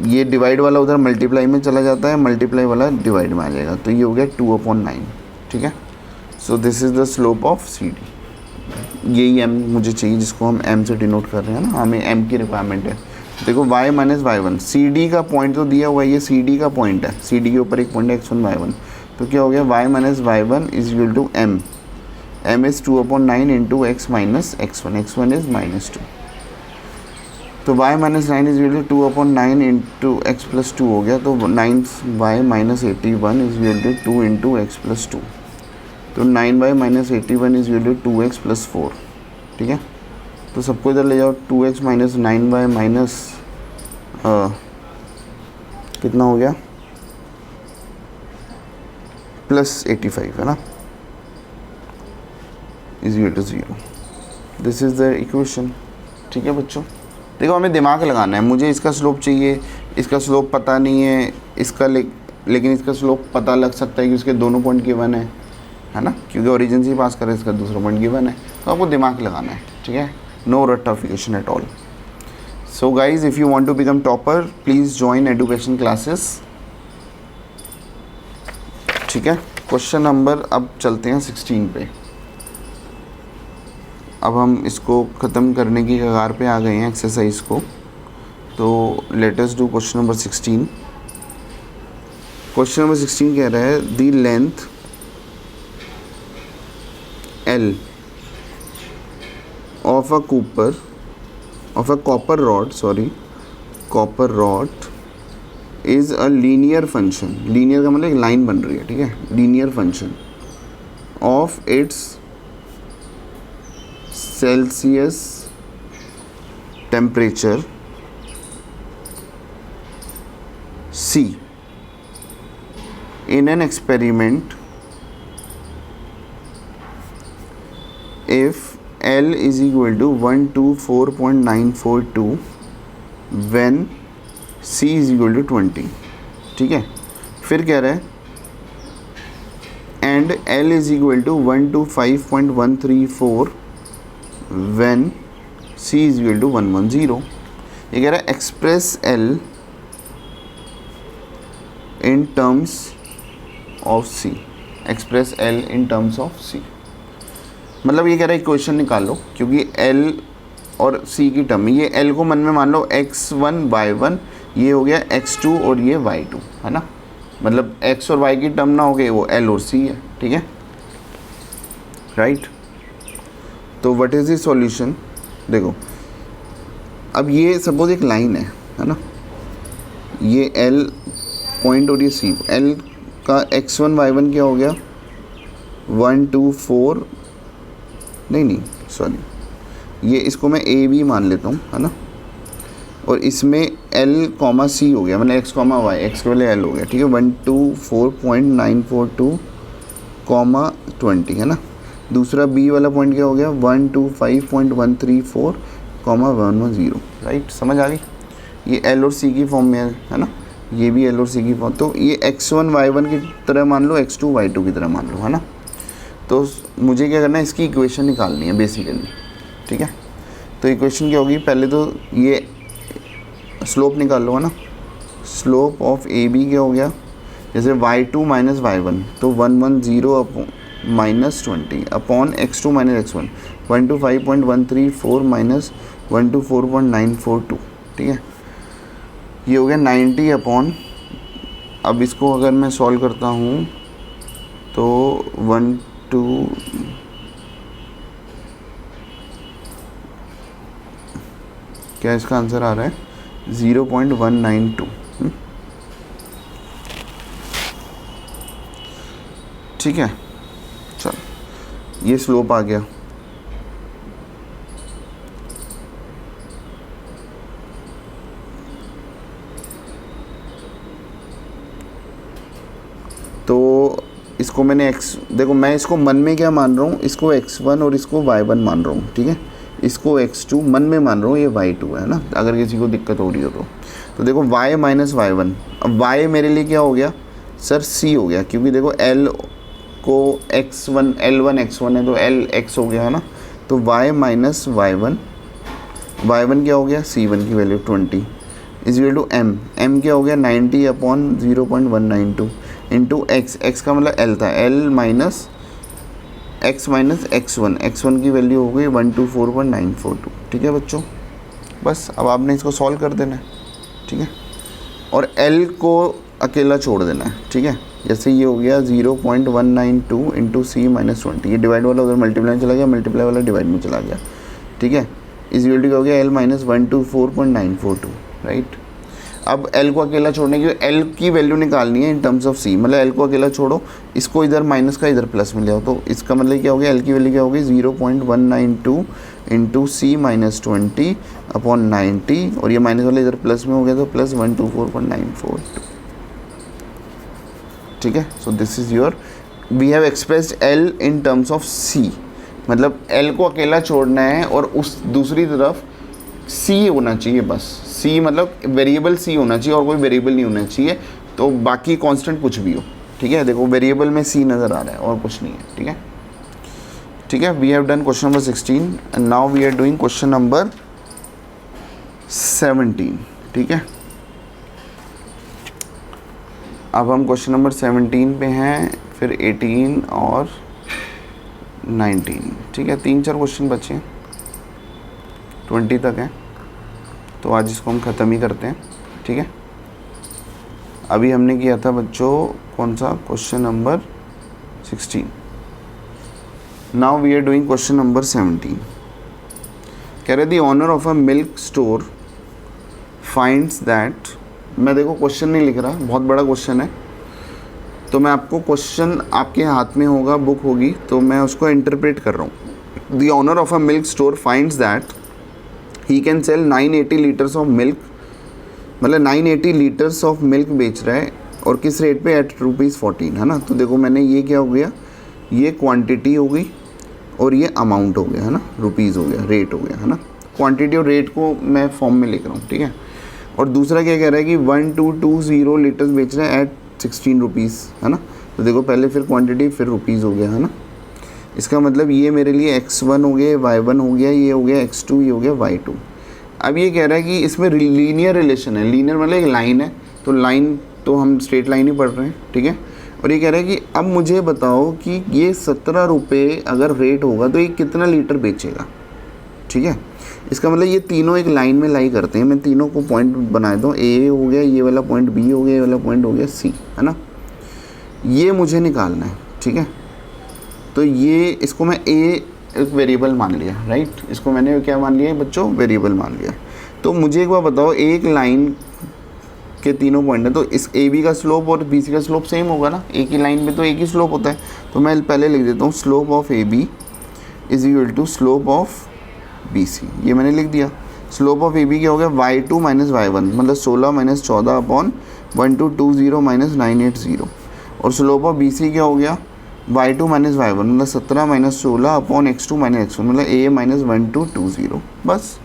ये डिवाइड वाला उधर मल्टीप्लाई में चला जाता है, मल्टीप्लाई वाला डिवाइड में आ जाएगा, तो ये हो गया 2/9। ठीक है, so this is the slope of C D. यही m मुझे चाहिए जिसको हम m से डिनोट कर रहे हैं ना, हमें m की रिक्वायरमेंट है। देखो y minus y1, C D का पॉइंट तो दिया हुआ है, ये सी डी का पॉइंट है, सी डी के ऊपर एक पॉइंट है x1 y1, तो क्या हो गया y minus y1 is equal to m, m is 2/9 into x minus x1, x1 is -2, तो y minus 9 is equal to 2/9 into X plus 2 हो गया, तो 9y minus 81 is equal to 2 into X plus 2, तो 9y minus 81 is equal to 2x plus 4। ठीक है, तो सबको इधर ले जाओ, 2x माइनस 9y माइनस कितना हो गया प्लस 85, है ना, is equal to 0। This is the equation. ठीक है बच्चों, देखो हमें दिमाग लगाना है, मुझे इसका स्लोप चाहिए, इसका स्लोप पता नहीं है, इसका लेकिन इसका स्लोप पता लग सकता है कि उसके दोनों पॉइंट गिवन है ना, क्योंकि ओरिजिन से ही पास करें, इसका दूसरा पॉइंट गिवन है, तो आपको दिमाग लगाना है। ठीक है, no ratification at all. So guys, if you want to become topper, please join education classes. ठीक है, क्वेश्चन नंबर अब चलते हैं 16 पे. अब हम इसको ख़त्म करने की कगार पे आ गए हैं एक्सरसाइज को. तो late us do question number 16. Question number 16 कह रहा है the length L of a copper rod is a linear function. linear का मतलब एक लाइन बन रही है, ठीक है. linear function of its Celsius temperature C in an experiment if L is equal to 124.942 when C is equal to 20. ठीक है, फिर कह रहा है and L is equal to 125.134 when C is equal to 110. ये कह रहा है express L in terms of C. express L in terms of C. मतलब ये कह रहा है इक्वेशन निकालो, क्योंकि L और C की टर्म में, ये L को मन में मान लो x1 y1, ये हो गया x2 और ये y2, है ना. मतलब x और y की टर्म ना हो गई, वो L और C है, ठीक है, राइट. तो व्हाट इज़ द सॉल्यूशन. देखो अब ये सपोज एक लाइन है ना. ये L पॉइंट और ये C. L का x1 y1 क्या हो गया 124, नहीं सॉरी, ये इसको मैं ए बी मान लेता हूँ, है ना. और इसमें L कॉमा C हो गया, मतलब x कॉमा y, x के वाले L हो गया, ठीक है. 124.942 कॉमा 20, है ना. दूसरा B वाला पॉइंट क्या हो गया 125.134 कॉमा 110, राइट. समझ आ गई. ये L और C की फॉर्म में है ना. ये भी L और C की फॉर्म. तो ये x1 y1 की तरह मान लो, x2 y2 की तरह मान लो, है ना. तो मुझे क्या करना है, इसकी इक्वेशन निकालनी है बेसिकली, ठीक है. तो इक्वेशन क्या होगी, पहले तो ये स्लोप निकाल लो, है ना. स्लोप ऑफ ए बी क्या हो गया, जैसे y2 माइनस y1, तो 110 minus 20 upon x2 minus x1, 125.134 minus 124.942, ठीक है. ये हो गया 90 अपॉन, अब इसको अगर मैं सॉल्व करता हूँ तो 1 2 क्या इसका आंसर आ रहा है 0.192. ठीक है, चल ये स्लोप आ गया. तो इसको मैंने देखो मैं इसको मन में क्या मान रहा हूँ, इसको x1 और इसको y1 मान रहा हूँ, ठीक है. इसको x2 मन में मान रहा हूँ, ये y2 है ना, अगर किसी को दिक्कत हो रही हो तो देखो y माइनस y1. अब y मेरे लिए क्या हो गया सर, c हो गया, क्योंकि देखो L को x1 L1 x1 है तो L x हो गया, है ना. तो y माइनस y1 क्या हो गया, c1 की value 20 is equal to m क्या हो गया 90 अपॉन 0.192 इंटू x का मतलब L था, L minus x minus x1 की वैल्यू हो गई 124.942, ठीक है बच्चों. बस अब आपने इसको सॉल्व कर देना है, ठीक है. और L को अकेला छोड़ देना है, ठीक है. जैसे ये हो गया 0.192 इंटू सी माइनस 20, ये डिवाइड वाला उधर मल्टीप्लाई में चला गया, मल्टीप्लाई वाला डिवाइड में चला गया, ठीक है. इस वैल्यू क्या हो गया L माइनस 124.942, राइट. अब L को अकेला छोड़ने की, L की वैल्यू निकालनी है इन टर्म्स ऑफ C. मतलब L को अकेला छोड़ो, इसको इधर माइनस का इधर प्लस में ले आओ, तो इसका मतलब क्या हो गया, L की वैल्यू क्या हो गई 0.192 इंटू सी माइनस 20 अपॉन 90, और ये माइनस वाला इधर प्लस में हो गया तो प्लस 124.942, ठीक है. So this is your, we have expressed L in terms of C. मतलब L को अकेला छोड़ना है और उस दूसरी तरफ C होना चाहिए, बस C मतलब वेरिएबल C होना चाहिए और कोई वेरिएबल नहीं होना चाहिए, तो बाकी कांस्टेंट कुछ भी हो, ठीक है. देखो वेरिएबल में C नज़र आ रहा है और कुछ नहीं है, ठीक है. ठीक है, we have done question number 16 and now we are doing question number 17, ठीक है। अब हम क्वेश्चन नंबर 17 पे हैं, फिर 18 और 19, ठीक है। 3-4 क्वेश्चन बचे हैं, 20 तक हैं, तो आज इसको हम ख़त्म ही करते हैं, ठीक है। अभी हमने किया था बच्चों कौन सा, question number 16। Now we are doing question number 17। कह रहे the owner of a milk store finds that, मैं देखो क्वेश्चन नहीं लिख रहा, बहुत बड़ा क्वेश्चन है, तो मैं आपको क्वेश्चन आपके हाथ में होगा, बुक होगी, तो मैं उसको इंटरप्रेट कर रहा हूँ। The owner of a milk store finds that he can sell 980 litres of milk, मतलब 980 लीटर्स ऑफ मिल्क बेच रहा है, और किस रेट पे, एट ₹14, है ना। तो देखो मैंने ये क्या हो गया, ये क्वांटिटी हो गई और ये अमाउंट हो गया, है ना, रुपीज़ हो गया, रेट हो गया, है ना। क्वांटिटी और रेट को मैं फॉर्म में लिख रहा हूँ, ठीक है। और दूसरा क्या कह रहा है कि 1220 लीटर्स बेच रहे हैं एट 16 रुपीज़, है ना। तो देखो पहले फिर क्वांटिटी फिर रुपीज़ हो गया, है ना। इसका मतलब ये मेरे लिए x1 हो गया, y1 हो गया, ये हो गया x2, ये हो गया y2। अब ये कह रहा है कि इसमें लीनियर रिलेशन है, लीनियर मतलब एक लाइन है, तो लाइन तो हम स्ट्रेट लाइन ही पढ़ रहे हैं, ठीक है। और ये कह रहा है कि अब मुझे बताओ कि ये 17 रुपये अगर रेट होगा तो ये कितना लीटर बेचेगा, ठीक है। इसका मतलब ये तीनों एक लाइन में लाई करते हैं, मैं तीनों को पॉइंट बना देता हूँ, ए हो गया, ये वाला पॉइंट बी हो गया, ये वाला पॉइंट हो गया सी, है ना। ये मुझे निकालना है, ठीक है। तो ये इसको मैं ए एक वेरिएबल मान लिया, राइट, इसको मैंने क्या मान लिया बच्चों, वेरिएबल मान लिया। तो मुझे एक बार बताओ, एक लाइन के तीनों पॉइंट है, तो इस ए बी का स्लोप और बी सी का स्लोप सेम होगा ना, एक ही लाइन में तो एक ही स्लोप होता है। तो मैं पहले लिख देता हूँ slope of A B is equal to slope of B C, ये मैंने लिख दिया। स्लोप ऑफ ए बी क्या हो गया, y2 माइनस y1, मतलब 16 माइनस 14 अपॉन 1220 माइनस 980, और स्लोप ऑफ बी सी क्या हो गया, y2 माइनस y1, मतलब 17 minus 16 upon x2 minus x1, मतलब a माइनस 1220। बस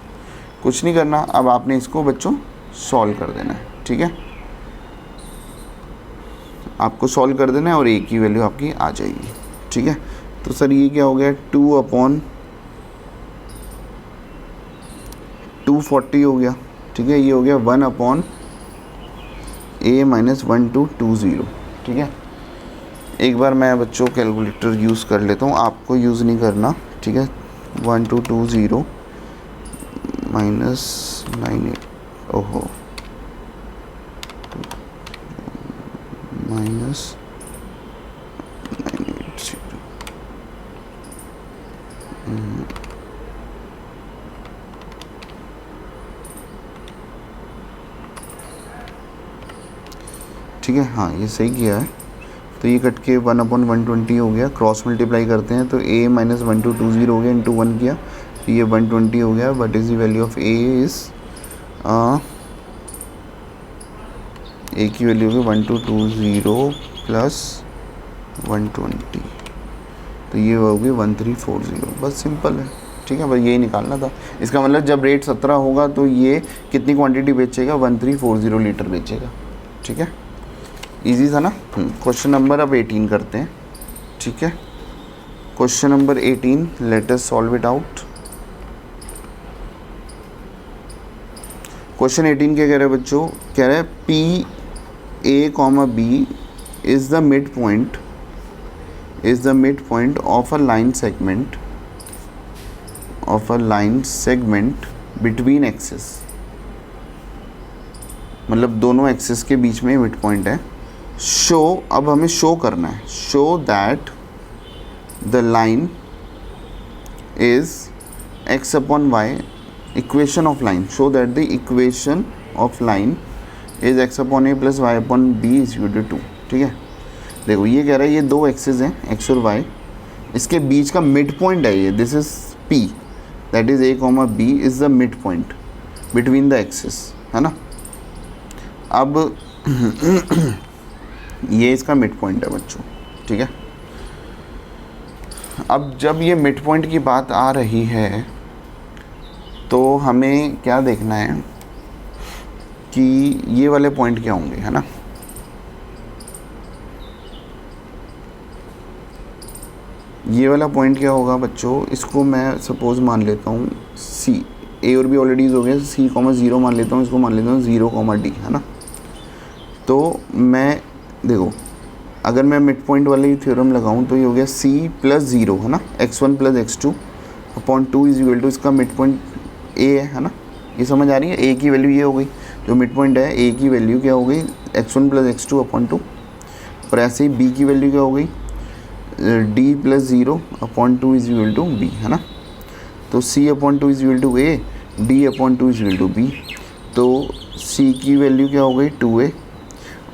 कुछ नहीं करना, अब आपने इसको बच्चों सॉल्व कर देना है, ठीक है। आपको सॉल्व कर देना है और a की वैल्यू आपकी आ जाएगी, ठीक है। तो सर ये क्या हो गया, 2 अपॉन 240 हो गया, ठीक है। ये हो गया 1 अपॉन a माइनस 1220, ठीक है। एक बार मैं बच्चों कैलकुलेटर यूज़ कर लेता हूँ, आपको यूज़ नहीं करना, ठीक है। 1220 माइनस 98, ओहो, माइनस 980, ठीक है। हाँ ये सही किया है, तो ये कट के 1/120 हो गया, क्रॉस मल्टीप्लाई करते हैं तो a माइनस 1220 हो गया, इंटू 1 किया तो ये 120 हो गया। What is the value of a is, a की वैल्यू होगी 1220 प्लस 120, तो ये होगी 1340। बस सिंपल है, ठीक है, बस यही निकालना था। इसका मतलब जब रेट 17 होगा तो ये कितनी क्वांटिटी बेचेगा, 1340 लीटर बेचेगा, ठीक है। इजी था ना। क्वेश्चन नंबर अब 18 करते हैं, ठीक है। Question number 18, let us solve it out. Question 18 क्या कह रहे हैं बच्चों, कह रहे हैं P A comma B is the mid point of a line segment between axis, मतलब दोनों एक्सिस के बीच में मिड पॉइंट है। शो, अब हमें शो करना है, show that the line is x upon y, equation of line, show that the equation of line is x upon a plus y upon b is equal to 2, ठीक है। देखो ये कह रहा है ये दो एक्सिस हैं x और y, इसके बीच का मिड पॉइंट है ये, this is p, that is a comma b is the mid point between the axis, है ना। अब ये इसका मिड पॉइंट है बच्चों, ठीक है। अब जब ये मिड पॉइंट की बात आ रही है तो हमें क्या देखना है कि ये वाले पॉइंट क्या होंगे, है ना। ये वाला पॉइंट क्या होगा बच्चों, इसको मैं सपोज मान लेता हूँ C, ए और बी ऑलरेडी हो गया, सी कॉमा ज़ीरो मान लेता हूँ, इसको मान लेता हूँ 0 कॉमा डी, है ना। तो मैं देखो अगर मैं मिड पॉइंट वाली थ्योरम लगाऊँ तो ये हो गया सी प्लस ज़ीरो, है ना, x1 plus x2 upon 2 is equal to इसका मिड पॉइंट ए है ना। ये समझ आ रही है, ए की वैल्यू ये हो गई, जो मिड पॉइंट है ए की वैल्यू क्या हो गई x1 प्लस x2 अपॉन 2, और ऐसे ही बी की वैल्यू क्या हो गई D plus zero upon 2 is equal to B, है ना। तो c upon 2 is equal to A, D upon 2 is equal to B. तो c की वैल्यू क्या हो गई 2a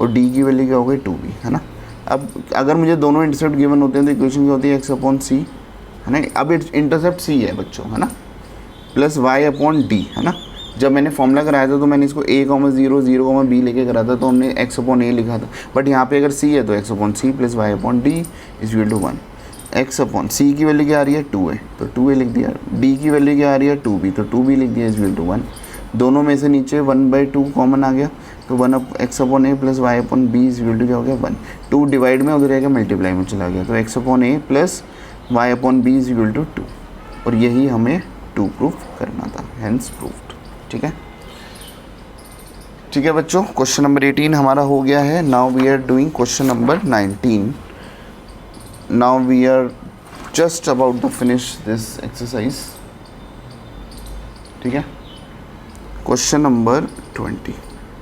और d की वैल्यू क्या हो गई 2b, है ना। अब अगर मुझे दोनों इंटरसेप्ट गिवन होते हैं तो इक्वेशन क्या होती है x अपॉन सी, है ना। अब इंटरसेप्ट c है बच्चों, है ना, प्लस y अपॉन डी, है ना। जब मैंने फॉर्मूला कराया था तो मैंने इसको a, 0, 0, b लेके करा था, तो हमने x अपॉन a लिखा था। बट यहाँ पे अगर c है तो x upon C plus y upon D is equal to 1। x upon C की वैल्यू क्या आ रही है 2a, तो 2a लिख दिया। d की वैल्यू क्या आ रही है 2b, तो 2b लिख दिया इज इक्वल टू 1। दोनों में से नीचे 1/2 कॉमन आ गया, तो 1 x upon a plus y upon b is equal to क्या हो गया 1। 2 डिवाइड में उधर आएगा मल्टीप्लाई में चला गया, तो x upon a plus y upon b is equal to 2, और यही हमें 2 प्रूफ करना था, हेंस प्रूफ्ड। ठीक है, ठीक है बच्चों, क्वेश्चन नंबर 18 हमारा हो गया है। Now we are doing question number 19। Now we are just about to finish this exercise. ठीक है, क्वेश्चन नंबर 20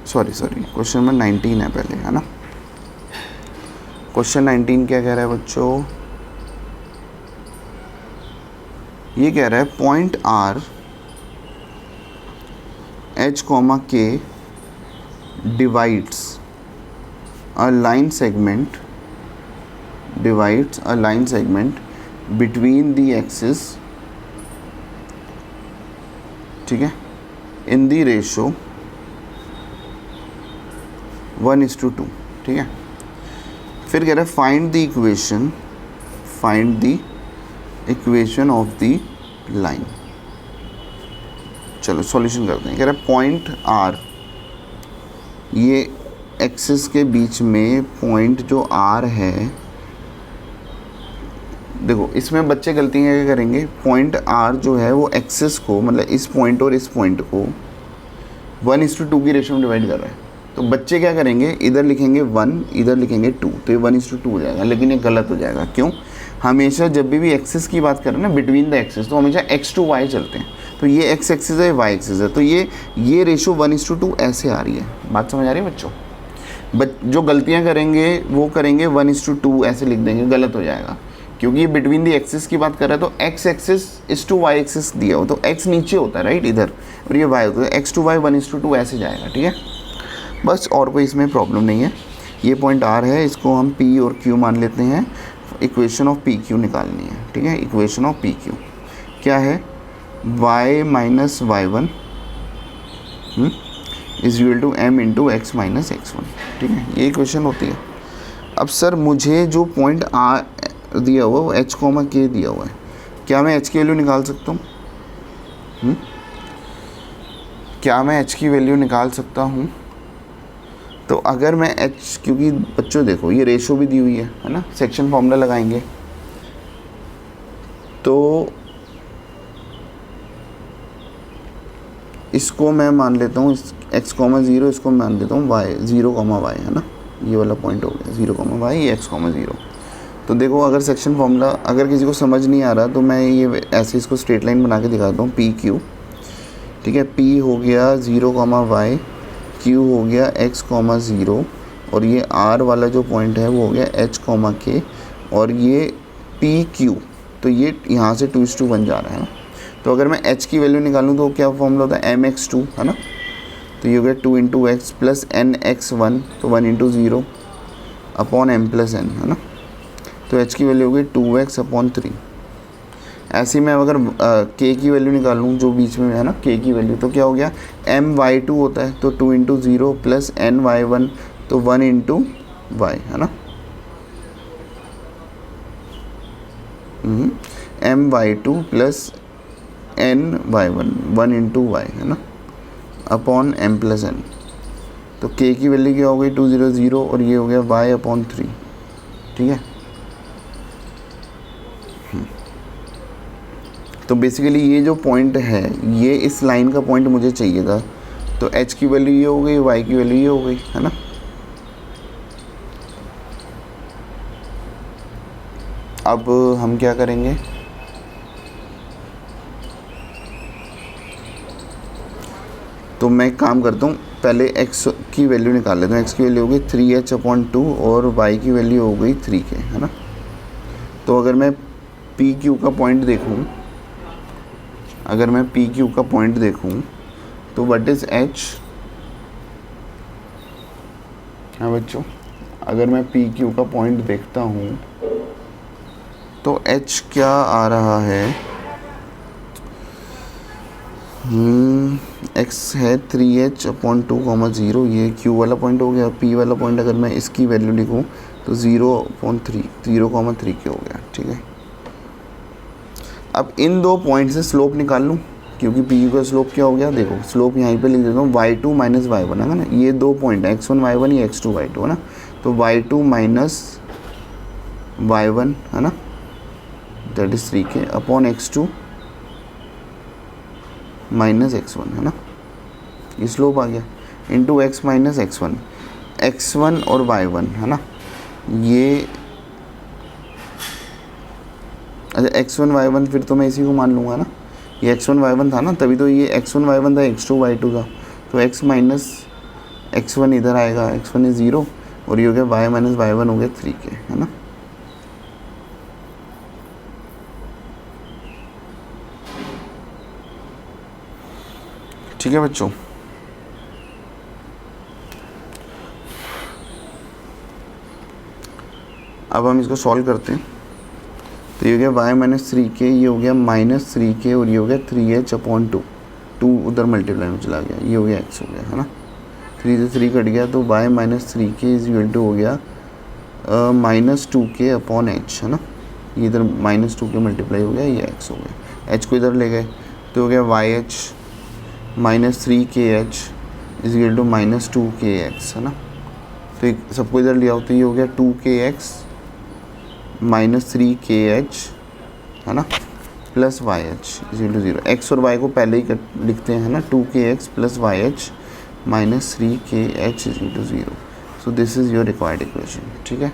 क्वेश्चन नंबर 19 है पहले, है ना। क्वेश्चन 19 क्या कह रहा है बच्चों, ये कह रहा है पॉइंट आर h कॉमा k divides a line segment between the axes, ठीक है, in the ratio 1:2। ठीक है, फिर कह रहा है find the equation of the line. चलो सॉल्यूशन करते हैं। कह रहा है पॉइंट आर, ये एक्सिस के बीच में पॉइंट जो आर है, देखो इसमें बच्चे गलतियाँ क्या करेंगे, पॉइंट आर जो है वो एक्सिस को, मतलब इस पॉइंट और इस पॉइंट को 1:2 की रेशो में डिवाइड कर रहा है। तो बच्चे क्या करेंगे, इधर लिखेंगे 1, इधर लिखेंगे 2, तो ये 1:2 हो जाएगा, लेकिन ये गलत हो जाएगा। क्यों, हमेशा जब भी एक्सिस की बात करें ना, बिटवीन द एक्सिस, तो हमेशा x to y चलते हैं। तो ये x एक्सिस है, y एक्सिस है, तो ये रेशो 1:2 ऐसे आ रही है। बात समझ आ रही है बच्चों। जो गलतियां करेंगे वो करेंगे 1:2 ऐसे लिख देंगे, गलत हो जाएगा, क्योंकि ये बिटवीन द एक्सिस की बात कर रहा है। तो x axis is to y axis दिया हो, तो x नीचे होता है राइट इधर, और ये y होता है, x to y 1:2 ऐसे जाएगा। ठीक है, बस और कोई इसमें प्रॉब्लम नहीं है। ये पॉइंट r है, इसको हम p और q मान लेते हैं। इक्वेशन ऑफ पी क्यू निकालनी है। ठीक है, इक्वेशन ऑफ पी क्यू क्या है, y minus y1 is equal to m into x minus x1। ठीक है, ये इक्वेशन होती है। अब सर मुझे जो पॉइंट आ दिया हुआ वो h कॉमा k दिया हुआ है, क्या मैं h की वैल्यू निकाल सकता हूँ? क्या मैं h की वैल्यू निकाल सकता हूँ? तो अगर मैं h, क्योंकि बच्चों देखो ये रेशो भी दी हुई है ना, सेक्शन फॉर्मूला लगाएंगे तो इसको मैं मान लेता हूँ x, 0, इसको मान लेता हूँ y, 0, y, है ना, ये वाला पॉइंट हो गया 0, y, ये x, 0। तो देखो अगर सेक्शन फॉर्मूला अगर किसी को समझ नहीं आ रहा तो मैं ये ऐसे इसको स्ट्रेट लाइन बना के दिखाता हूँ, पी क्यू। ठीक है, p हो गया 0, y, q हो गया x, 0, और ये r वाला जो पॉइंट है वो हो गया h, k, और ये पी क्यू, तो ये यहाँ से 2:1 जा रहा है ना। तो अगर मैं h की वैल्यू निकालूँ तो क्या फॉर्मूला होता है, mx2, है ना। तो ये हो गया 2 इंटू एक्स प्लस nx1, तो 1 into 0 upon m plus n, है ना। तो h की वैल्यू हो गई 2x अपॉन 3। ऐसे ही मैं अगर k की वैल्यू निकालूँ जो बीच में है ना, k की वैल्यू, तो क्या हो गया my2 होता है, तो 2 इंटू 0 प्लस ny1, तो 1 इंटू y, है ना। my2 plus ny1, 1 into y, है ना, अपॉन m प्लस n। तो k की वैल्यू क्या हो गई 2, 0, 0, और ये हो गया y अपॉन 3। ठीक है, तो बेसिकली ये जो पॉइंट है, ये इस लाइन का पॉइंट मुझे चाहिए था, तो h की वैल्यू ये हो गई, y की वैल्यू ये हो गई, है ना। अब हम क्या करेंगे, तो मैं एक काम करता हूँ, पहले x की वैल्यू निकाल लेता हूँ। x की वैल्यू हो गई 3h/2 और y की वैल्यू हो गई 3k, है ना। तो अगर मैं पी क्यू का पॉइंट देखूँ, अगर मैं पी क्यू का पॉइंट देखूँ तो व्हाट इज़ h, हाँ बच्चों, अगर मैं पी क्यू का पॉइंट देखता हूँ तो h क्या आ रहा है, x है 3h/2, ये q वाला पॉइंट हो गया। p वाला पॉइंट अगर मैं इसकी वैल्यू लिखूँ तो 0.3 0,3 हो गया, ठीक है। अब इन दो पॉइंट से स्लोप निकाल लूँ, क्योंकि पी यू का स्लोप क्या हो गया, देखो स्लोप यहीं पे लिख देता हूँ, y2 माइनस y1 है ना, ये दो पॉइंट है x1 y1 या x2 y2 है ना, तो y2 माइनस y1 है ना, that is 3k upon x2 minus x1 है ना, ये स्लोप आ गया, इंटू x माइनस x1 और y1 है ना, ये अच्छा x1 y1 फिर तो मैं इसी को मान लूँगा ना, ये x1 y1 था ना, तभी तो ये x1 y1 था, x2 y2 था, तो x माइनस x1 इधर आएगा, x1 इज 0 और ये हो गया y माइनस y1 हो गया 3k, है ना। ठीक है बच्चों, अब हम इसको सॉल्व करते हैं। तो ये हो गया y माइनस 3k, ये हो गया माइनस 3k और ये हो गया 3h/2, 2 उधर मल्टीप्लाई में चला गया, ये हो गया x हो गया, है ना। 3 से 3 कट गया तो y minus 3k is equal to हो गया माइनस 2k अपॉन h, है ना। ये इधर माइनस 2k मल्टीप्लाई हो गया, ये x हो गया, h को इधर ले गए तो हो गया YH minus 3kh is equal to minus 2kx, है ना। तो सबको इधर लिया हो तो ये हो गया 2kx माइनस 3kh, है ना, plus YH is equal to 0। x और y को पहले ही लिखते हैं, है ना, 2kx plus YH minus 3kh is equal to 0। So this is your required equation, ठीक है।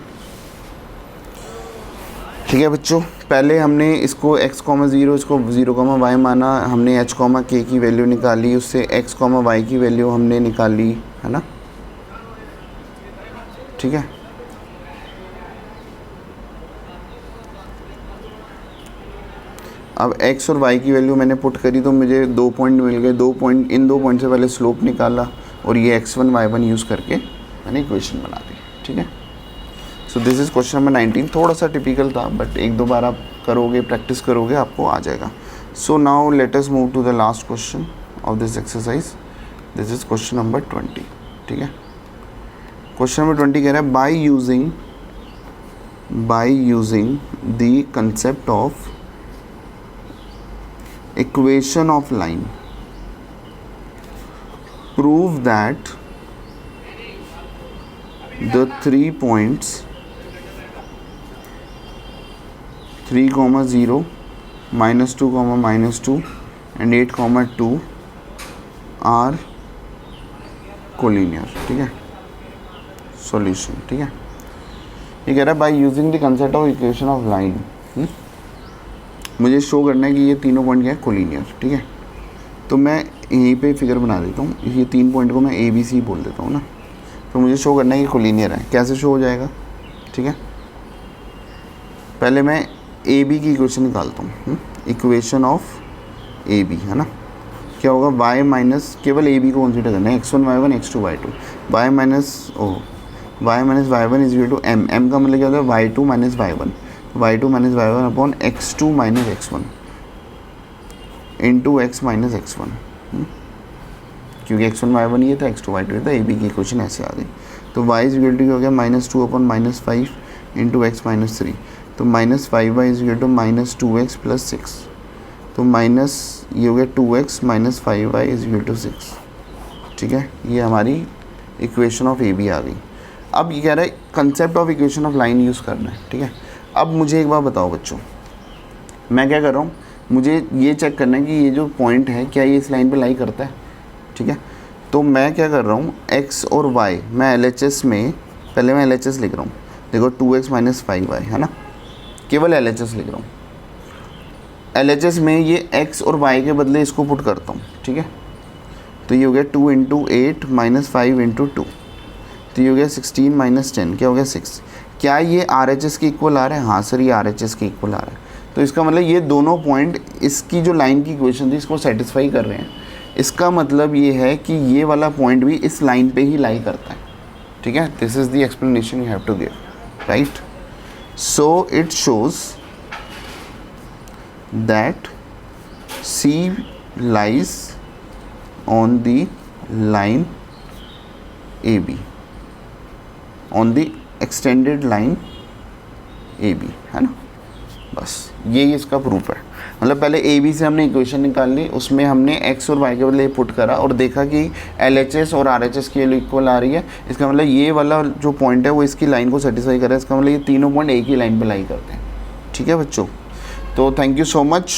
ठीक है बच्चों, पहले हमने इसको x, 0 इसको 0, y माना, हमने h, k की वैल्यू निकाली, उससे x, y की वैल्यू हमने निकाली, है ना, ठीक है। अब x और y की वैल्यू मैंने पुट करी तो मुझे 2 पॉइंट मिल गए, 2 पॉइंट, इन 2 पॉइंट से पहले स्लोप निकाला और ये x1 y1 यूज़ करके मैंने इक्वेशन बना दी, ठीक है। So this is question number 19, थोड़ा सा टिपिकल था बट एक दो बार आप करोगे, प्रैक्टिस करोगे, आपको आ जाएगा। So now let us move to the last question of this exercise, this is question number 20, ठीक है। क्वेश्चन नंबर 20 कह रहा है by using the concept of equation of line prove that the 3 points 3, 0, -2, -2 and 8, 2 are collinear, ठीक है। Solution, ठीक है। ये कह रहा है by using the concept of equation of line, मुझे शो करना है कि ये तीनों पॉइंट क्या है, कोलिनियर, ठीक है। तो मैं यहीं पे फिगर बना देता हूँ, ये 3 पॉइंट को मैं ABC बोल देता हूँ ना। तो मुझे शो करना है कि कोलिनियर है, कैसे शो हो जाएगा, ठीक है। पहले मैं AB की इक्वेशन निकालता हूँ, इक्वेशन ऑफ AB, है ना। क्या होगा, y माइनस, केवल AB को कंसीडर करना है, x1 y1 x2 y2, y minus y1 is equal to m का मतलब क्या होता है, y2 minus y1 minus y1 upon x2 minus x1 into x minus x1, क्योंकि x1 y1 ये था, x2 y2 ये था, AB की इक्वेशन ऐसे आ गई। तो y इज इक्वल टू हो गया -2 अपॉन -5 इंटू x माइनस 3, तो minus 5y is equal to minus 2x plus 6, तो माइनस ये हो गया 2x minus 5y is equal to 6, ठीक है। ये हमारी इक्वेशन ऑफ AB आ गई। अब ये कह रहा है concept of equation of line use करना है, ठीक है। अब मुझे एक बार बताओ बच्चों, मैं क्या कर रहा हूँ, मुझे ये चेक करना है कि ये जो पॉइंट है क्या ये इस लाइन पे लाई करता है, ठीक है। तो मैं क्या कर रहा हूँ, x और y मैं LHS में, पहले मैं LHS लिख रहा हूँ, देखो 2x माइनस 5y है ना, केवल LHS लिख रहा हूँ। LHS में ये x और y के बदले इसको पुट करता हूँ, ठीक है। तो ये हो गया 2 इंटू 8 माइनस 5 इंटू 2, तो ये हो गया 16 माइनस 10, क्या हो गया 6। क्या ये RHS के इक्वल आ रहा है? हाँ सर ये RHS के इक्वल आ रहा है। तो इसका मतलब ये दोनों पॉइंट इसकी जो लाइन की इक्वेशन थी इसको सेटिस्फाई कर रहे हैं। इसका मतलब ये है कि ये वाला पॉइंट भी इस लाइन पे ही लाई करता है, ठीक है। This is the explanation you have to give, right. So it shows that C lies on the line AB, on the extended line AB, है ना। बस यही इसका प्रूफ है। मतलब पहले AB से हमने इक्वेशन निकाल ली, उसमें हमने x और y के बदले पुट करा और देखा कि LHS और RHS की इक्वल आ रही है। इसका मतलब ये वाला जो पॉइंट है वो इसकी लाइन को सेटिस्फाई कर रहा है। इसका मतलब ये तीनों पॉइंट एक ही लाइन पे लाई करते हैं, ठीक है बच्चों। तो thank you so much.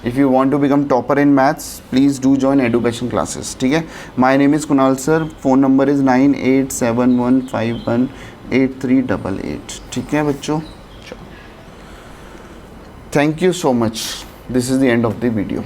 If you want to become topper in maths, please do join education classes, ठीक है। My name is Kunal sir, phone number is 9871518388, ठीक है बच्चों। Thank you so much. This is the end of the video.